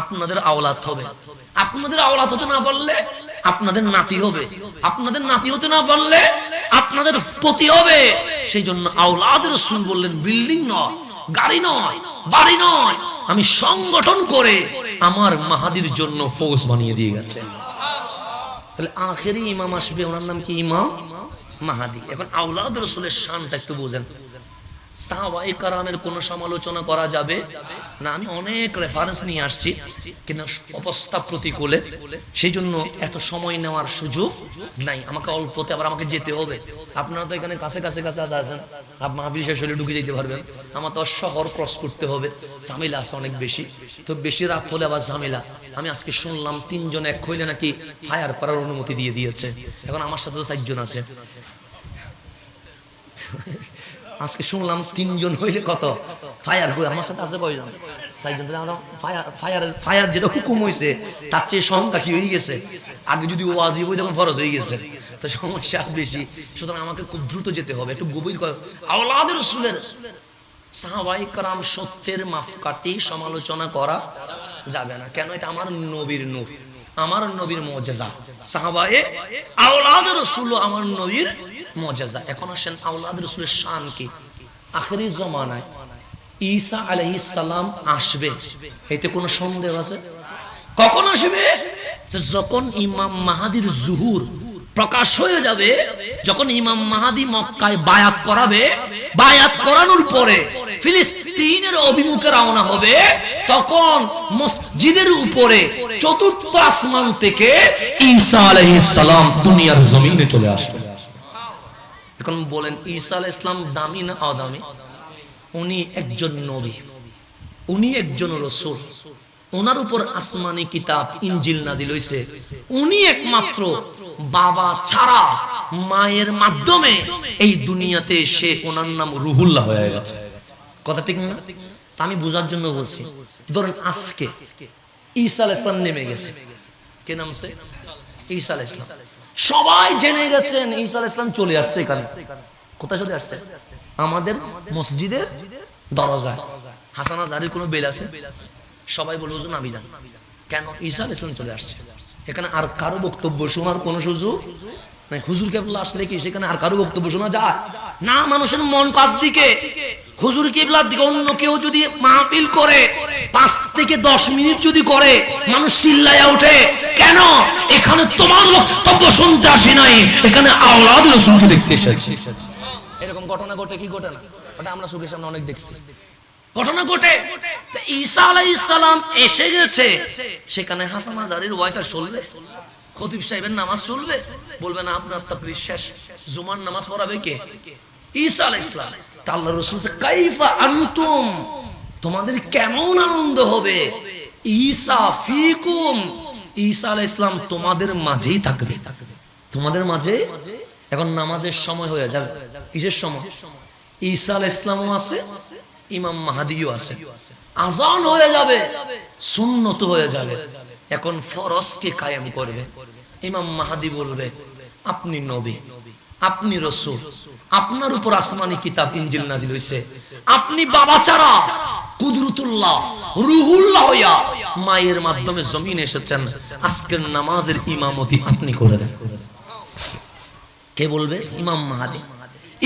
আপনাদের আওলাদ হবে, আপনাদের আওলাদ হতে না পারলে আপনাদের নাতি হবে, আপনাদের নাতি হতে না পারলে আপনাদের পতি হবে। সেই জন্য আওলাদ রাসূল বললেন বিল্ডিং নয়, গাড়ি নয়, বাড়ি নয়, আমি সংগঠন করে আমার মাহাদির জন্য ফোর্স বানিয়ে দিয়ে গেছে। তাহলে আখেরি ইমাম আসবে, ওনার নাম কি? ইমাম মাহাদি। এখন আওলাদ রাসূলের শানটা একটু বুঝেন। সাহাবায়ে কেরামের কোনো সমালোচনা করা যাবে না, আমি অনেক রেফারেন্স নিয়ে আসছি, কিন্তু অবস্থা প্রতিকূলে, সেই জন্য এত সময় নেওয়ার সুযোগ নাই। আমাকে অল্পতে আবার আমাকে যেতে হবে। আপনারা তো এখানে কাছে কাছে কাছে আছেন, আপনি মাহফিল শেষ হলে ঢুকে যেতে পারবেন। আমার তো শহর ক্রস করতে হবে, ঝামেলা আছে অনেক বেশি। তো বেশি রাত হলে আবার ঝামেলা। আমি আজকে শুনলাম 3 জন এক হইলে নাকি ফায়ার করার অনুমতি দিয়ে দিয়েছে। এখন আমার সাথে তো 4 জন আছে। আজকে শুনলাম 3 জন হইলে কত ফায়ার করে, আমার সাথে আছে কয়জন? 4 জন। তাহলে ফায়ার যেটা হুকুম হয়েছে তার চেয়ে সংখ্যা কি হয়ে গেছে? আগে যদি ওয়াজিব হই তখন ফরজ হয়ে গেছে, তো সমস্যা বেশি। সুতরাং আমাকে খুব দ্রুত যেতে হবে, একটু গভীর করে। আওলাদ রাসূলের সাহাবায়ে কেরাম সত্যের মাপকাঠি সমালোচনা করা যাবে না। কেন? এটা আমার নবীর নূর, আমার নবীর মুজিজা। সাহাবায়ে আওলাদ রাসূল আমার নবীর মুজিজা। এখন আসেন আওলাদ রাসূলের শান কি? আখেরি জামানায় ঈসা আলাইহিস সালাম আসবে, এতে কোনো সন্দেহ আছে? কখন আসবে? যখন ইমাম মাহদির জুহুর প্রকাশ হয়ে যাবে, যখন ইমাম মাহদি মক্কায় বায়াত করাবে, বায়াত করানোর পরে ফিলিস্তিনের অভিমুখে রওনা হবে, তখন মসজিদের উপরে 4th আসমান থেকে ঈসা আলাইহিস সালাম দুনিয়ার জমিনে চলে আসবে। এখন বলেন ঈসা আলাইহিস সালাম দামি না অদামি? উনি একজন নবী, উনি একজন রাসূল, ওনার উপর আসমানি কিতাব ইনজিল নাজিল হইছে। উনি একমাত্র বাবা ছাড়া মায়ের মাধ্যমে এই দুনিয়াতে এসে ওনার নাম রুহুল্লাহ হয়ে গেছে। কথা ঠিক না? আমি বোঝার জন্য বলছি। ধরেন আজকে ঈসা আলাইহিস সালাম নেমে গেছে, কে নামছে? ঈসা আলাইহিস সালাম। সবাই জেনে গেছেন ঈসা আলাইহিস সালাম চলে আসছে। এখানে কোথায় চলে আসছে? আমাদের মসজিদের দরজায়। হাসান আজহারির কোনো বেল আছে? সবাই বলে হুজুর নাবি যান। কেন? ঈসা আলাইহিস সালাম চলে আসছে। এখানে আর কারো বক্তব্য শোনার কোনো সুযোগ নাই। হুজুর কেবলা আসলে কি সেখানে আর কারো বক্তব্য শোনা যায় না? মানুষের মন কার দিকে? হুজুর কিবলার দিকে। অন্য কেউ যদি মাহফিল করে 5 থেকে 10 মিনিট যদি করে, মানুষ চিল্লায়া ওঠে। কেন? এখানে তোমার বক্তব্য শুনতে আসি নাই, এখানে আওলাদ রাসূলকে দেখতে এসেছি। এরকম ঘটনা ঘটে কি ঘটে না? ওটা আমরা চোখের সামনে অনেক দেখছি, ঘটনা ঘটে। তো ঈসা আলাইহিস সালাম এসে গেছে, সেখানে হাসান আজহারির ওয়াইস আর চলবে? খতিব সাহেবের নামাজ চলবে? বলবে না আপনার তাকরীর শেষ, জুমার নামাজ পড়াবে কে? ঈসা আলাইহিস সালাম। তা আল্লাহর রাসূল বলছে কাইফা আনতুম, তোমাদের কেমন আনন্দ হবে, ঈসা ফিকুম, ঈসা আলাইহিস সালাম তোমাদের মাঝেই থাকবে, তোমাদের মাঝে। এখন নামাজের সময় হয়ে যাবে, কিসের সময়? ঈসা আলাইহিস সালামও আছে, ইমাম মাহদিও আছে, আজান হয়ে যাবে, সুন্নত হয়ে যাবে। এখন ফরজকে কায়েম করবে। ইমাম মাহদি বলবে আপনি নবী, আপনি রাসূল, আপনার উপর আসমানি কিতাব ইনজিল নাজিল হইছে, আপনি বাবা ছাড়া কুদরতুল্লাহ রুহুল্লাহ হইয়া মায়ের মাধ্যমে জমিনে এসেছেন, আজকের নামাজের ইমামতি আপনি করে দেন। কে বলবে? ইমাম মাহদি।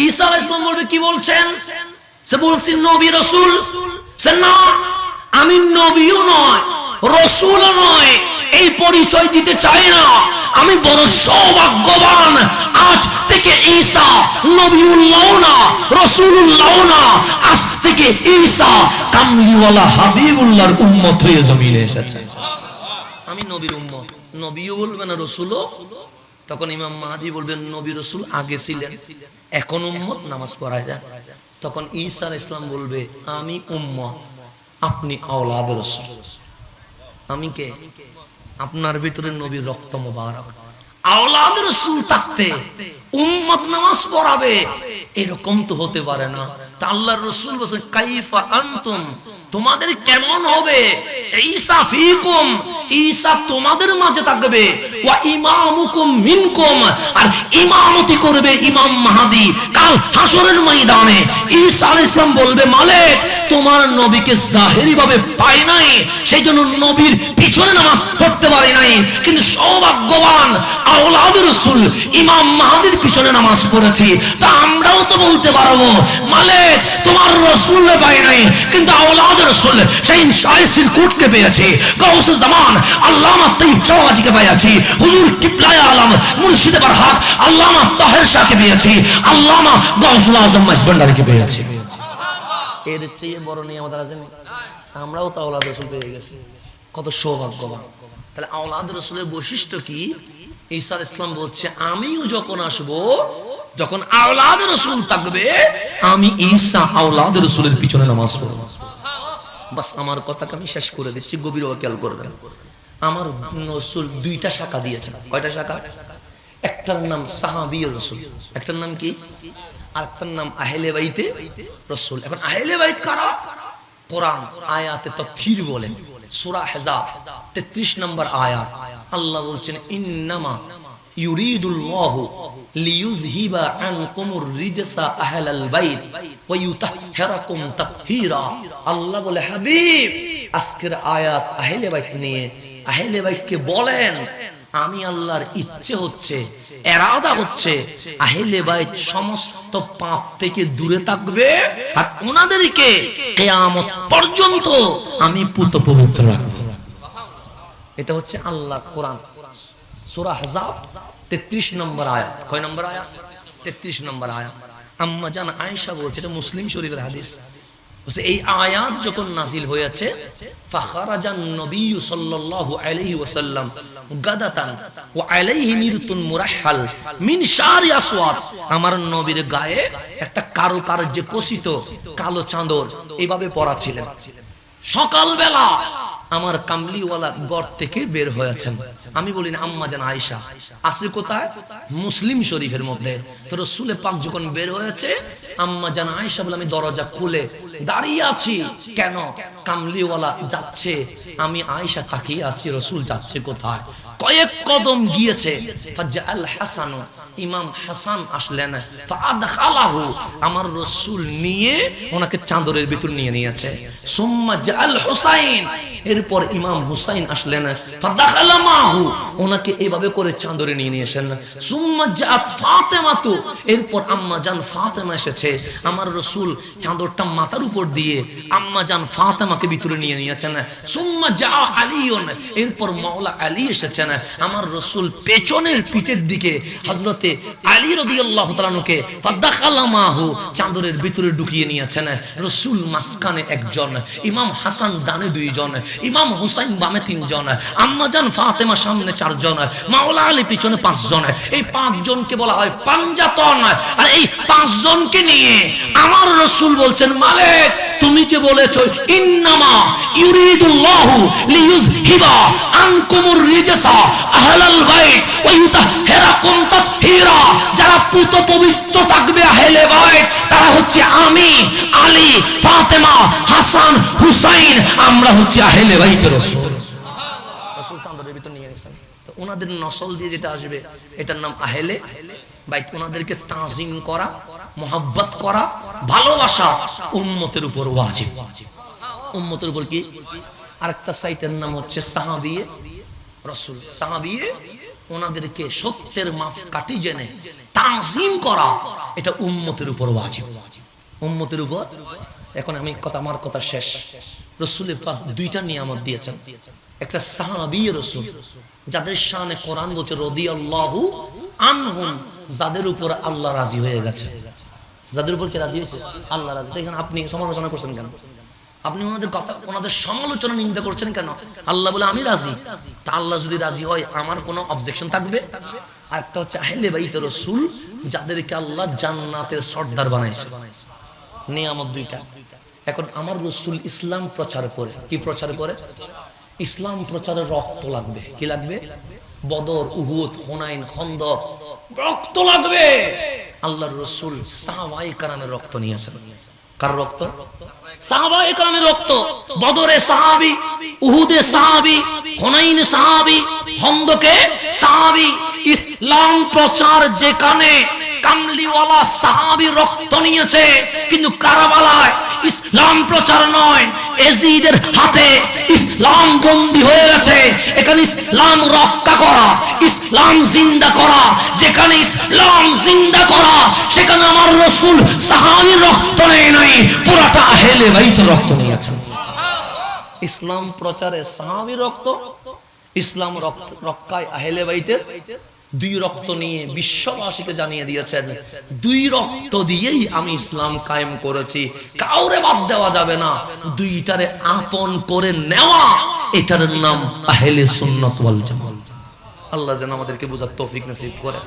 ঈসা আলাইহিস সালাম বলবে কি বলছেন? সে বলছি নবী রাসূল। সে না, আমি নবীও নয় রাসূলও নয়, এই পরিচয় দিতে চাই না। আমি বড় সৌভাগ্যবান, আজ থেকে ঈসা নবীউল্লাহ না রাসূলুল্লাহ না, আজ থেকে ঈসা কামলিওয়ালা হাবিবুল্লাহর উম্মত হয়ে জমিনে এসেছে। আমি নবীর উম্মত। নবীও বলবে না রাসূলও। তখন ইমাম মাহদি বলবেন নবী রাসূল আগে ছিলেন, এখন উম্মত, নামাজ পড়ায় যান। তখন ঈসা আলাইহিস সালাম বলবে আমি উম্মত, আপনি আওলাদ রাসূল। আমি কে? আপনার ভিতরে নবীর রক্ত মোবারক। আওলাদ রাসূল থাকতে উম্মত নামাজ পড়াবে, এরকম তো হতে পারে না। তা আল্লাহর রাসূল বলেন কাইফা আনতুম, তোমাদের কেমন হবে, ঈসা ফিকুম, ঈসা তোমাদের মাঝে থাকবে, ওয়া ইমামুকুম মিনকুম, আর ইমামতি করবে ইমাম মাহদি কাল হাসরের ময়দানে। ঈসা আলাইহিস সালাম বলবে মালিক তোমার নবীকে জাহেরি ভাবে পাই নাই, সেইজন্য নবীর পিছনে নামাজ পড়তে পারি নাই, কিন্তু সৌভাগ্যবান আওলাদ রাসূল ইমাম মাহদির পিছনে নামাজ পড়েছি। তা আমরাও তো বলতে পারবো মালিক তোমার রাসূলকে পাই নাই, কিন্তু আওলাদ রাসূল সেই শাইসির কুটকে পেয়েছি, গাউসে জামান আল্লামা তাইয়িব চাওয়াজিকে পেয়েছি, হুজুর কিবলায়ে আলম মুর্শিদ বরহাক আল্লামা তাহের শাহকে পেয়েছি, আল্লামা গাউসুল আজম মাইজভান্ডারিকে পেয়েছি। এর চেয়ে বড় নিয়ামত আছে না? আমরাও তো আওলাদ রাসূল পেয়ে গেছি, কত সৌভাগ্যবান। তাহলে আওলাদ রাসূলের বৈশিষ্ট্য কি? ঈসা আলাইহিস সালাম বলছে আমিও যখন আসব, যখন আওলাদ রাসূল থাকবে, আমি ঈসা আওলাদ রাসূলের পিছনে নামাজ পড়ব। বাস আমার কথাকে আমি শেষ করে দিচ্ছি, গভীরভাবে খেয়াল করবেন। আমার রাসূল দুইটা শাখা দিয়েছেন। কয়টা শাখা? একটার নাম সাহাবী রাসূল, একটার নাম কি? আরেকটার নাম আহলে বাইতে রাসূল। এখন আহলে বাইত কারা? কোরআন আয়াতে তাফসীর বলেন, সূরা আহজাব 33 নম্বর আয়াত, আল্লাহ বলছেন ইন্নামা ইউরিদুল্লাহু লিইউযহিবা আনকুমুর রিজসা আহলাল বাইত ওয়া ইউতাহহিরাকুম তাতহীরা। আল্লাহ বলে হাবিব আজকের আয়াত আহলে বাইত নিয়ে, আহলে বাইতকে বলেন আমি আল্লাহর ইচ্ছে হচ্ছে, এরাদা হচ্ছে আহলে বাইত সমস্ত পাপ থেকে দূরে থাকবে, আর ওনাদেরকে কিয়ামত পর্যন্ত আমি পুত পবিত্র রাখবো। এটা হচ্ছে আল্লাহর কোরআন, সূরা আহজাব 33 নম্বর আয়াত। কয় নম্বর আয়াত? 33 নম্বর আয়াত। আম্মা জান আয়েশা বলছে, এটা মুসলিম শরীফের হাদিস, বলছে এই আয়াত যখন নাজিল হয়েছে ফাখারাজান নবী সাল্লাল্লাহু আলাইহি ওয়াসাল্লাম গাদাতান ওয়া আলাইহি মিরতুন মুরাহহাল মিন শারি আসওয়াদ, আমার নবীর গায়ে একটা কারুকার্যে কসিত কালো চাদর এইভাবে পরা ছিলেন। সকালবেলা আমার কামলিওয়ালা গড় থেকে বের হয়েছেন। আমি বলি না আম্মা জান আয়েশা আছে কোথায়? মুসলিম শরীফের মধ্যে। তো রাসূল পাক যখন বের হয়েছে, আম্মা জান আয়েশা বলে আমি দরজা খুলে দাঁড়িয়ে আছি, কেন? কামলিওয়ালা যাচ্ছে, আমি আয়েশা তাকিয়ে আছি রাসূল যাচ্ছে কোথায়। কয়েক কদম গিয়েছে, ফাজাল হাসান, ইমাম হাসান আসলেন, ফাআদখালাহু, আমার রাসূল নিয়ে ওনাকে চাদরের ভিতর নিয়ে নিয়েছে। সুম্মা জাল হুসাইন, এরপর ইমাম হুসাইন আসলেন, ফাদাখালা মাহু, ওনাকে এভাবে করে চাদরে নিয়ে নিয়েছেন। সুম্মা জাত ফাতেমাতু, এরপর আম্মা জান ফাতেমা এসেছে, আমার রাসূল চাদরটা মাথার উপর দিয়ে আম্মা জান ফাতেমা ফাতেমাকে ভিতরে নিয়ে নিয়েছেন। সুম্মা জা আলীউন, এরপর মাওলা আলী এসেছেন। আমার রাসূল পেছনের পিঠের দিকে হযরতে আলী রাদিয়াল্লাহু তাআলা নুকে ফাদাখালা মাহু, চাদরের ভিতরে ঢুকিয়ে নিয়েছেন। রাসূল মাঝখানে একজন, ইমাম হাসান ডানে দুইজন, ইমাম হুসাইন বামে তিনজন, আম্মা জান ফাতেমা সামনে চারজন, মাওলা আলী পিছনে পাঁচজন। এই পাঁচজনকে বলা হয় পাঞ্জাতন। আর এই পাঁচজনকে নিয়ে আমার রাসূল বলছেন, মালিক তুমি যে বলেছো ইন্নামা ইউরিদুল্লাহু লিইউযহিবা আনকুমুর রিজসা আহলাল বাইত ওয়া ইউতাহহিরাকুম তাতহীরা, যারা পুত পবিত্র থাকবে আহলে বাইত তারা হচ্ছে আমি, আলী, ফাতেমা, হাসান, হুসাইন, আমরা হচ্ছে আহলে বাইতের রাসূল। রাসূল চাঁদের ভিতর নিয়ে গেছেন। তো ওনাদের নসল দিয়ে যেটা আসবে এটার নাম আহলে বাইত। ওনাদেরকে তাজিম করা, মোহাব্বত করা, ভালোবাসা উম্মতের উপর ওয়াজিব। উম্মতের উপর কি? আরেকটা সাইটের নাম হচ্ছে সাহাবিয়ে রাসূল। সাহাবিয়ে, ওনাদেরকে সত্যের মাপকাঠি জেনে তাজিম করা, এটা উম্মতের উপর ওয়াজিব। উম্মতের উপর। এখন আমার কথা শেষ। রাসূলের পাক দুইটা নিয়ামত দিয়েছেন। একটা সাহাবিয়ে রাসূল, যাদের শানে কোরআন বলছে রাদিয়াল্লাহু আনহুম, যাদের উপর আল্লাহ রাজি হয়ে গেছে। যাদের উপর কি রাজি হয়েছে? আল্লাহ রাজি। দেখেন আপনি সমালোচনা করছেন কেন? আপনি ওনাদের কথা, ওনাদের সমালোচনা নিন্দা করছেন কেন? আল্লাহ বলে আমি রাজি। তা আল্লাহ যদি রাজি হয় আমার কোনো অবজেকশন থাকবে? আর একটা হচ্ছে আহলে বাইতের রাসূল, যাদেরকে আল্লাহ জান্নাতের সর্দার বানাইছে। নিয়ামত দুইটা। এখন আমার রাসূল ইসলাম প্রচার করে, কি প্রচার করে? ইসলাম প্রচারে রক্ত লাগবে। কি লাগবে? বদর, উহুদ, হুনাইন, খন্দক, রক্ত লাগবে। আল্লাহর রাসূল সাহাবায়ে কেরামের রক্ত নিয়েছেন। কার রক্ত? সাহাবায়ে কেরামের রক্ত। বদরে সাহাবী, উহুদে সাহাবী, হুনাইনে সাহাবী, খন্দকে সাহাবী। ইসলাম প্রচার যেখানে কামলিওয়ালা সাহাবী রক্ত নিয়েছে, কিন্তু কারবালায় ইসলাম প্রচার নয়, এজিদের হাতে ইসলাম বন্দী হয়ে গেছে। এখানে ইসলাম রক্ষা করা, ইসলাম জিন্দা করা, যেখানে ইসলাম জিন্দা করা সেখানে আমার রাসূল সাহাবীর রক্ত নেয় নাই, পুরাটা আহলে বাইতের রক্ত নিয়েছেন। ইসলাম প্রচারে সাহাবীর রক্ত, ইসলাম রক্ষায় আহলে বাইতের দুই রক্ত নিয়ে বিশ্ববাসীকে জানিয়ে দিয়েছেন, দুই রক্ত দিয়েই আমি ইসলাম কায়েম করেছি, কাউরে বাদ দেওয়া যাবে না। দুইটারে আপন করে নেওয়া, এটার নাম আহলে সুন্নাত ওয়াল জামাত। আল্লাহ যেন আমাদেরকে বুঝার তৌফিক নসিব করে।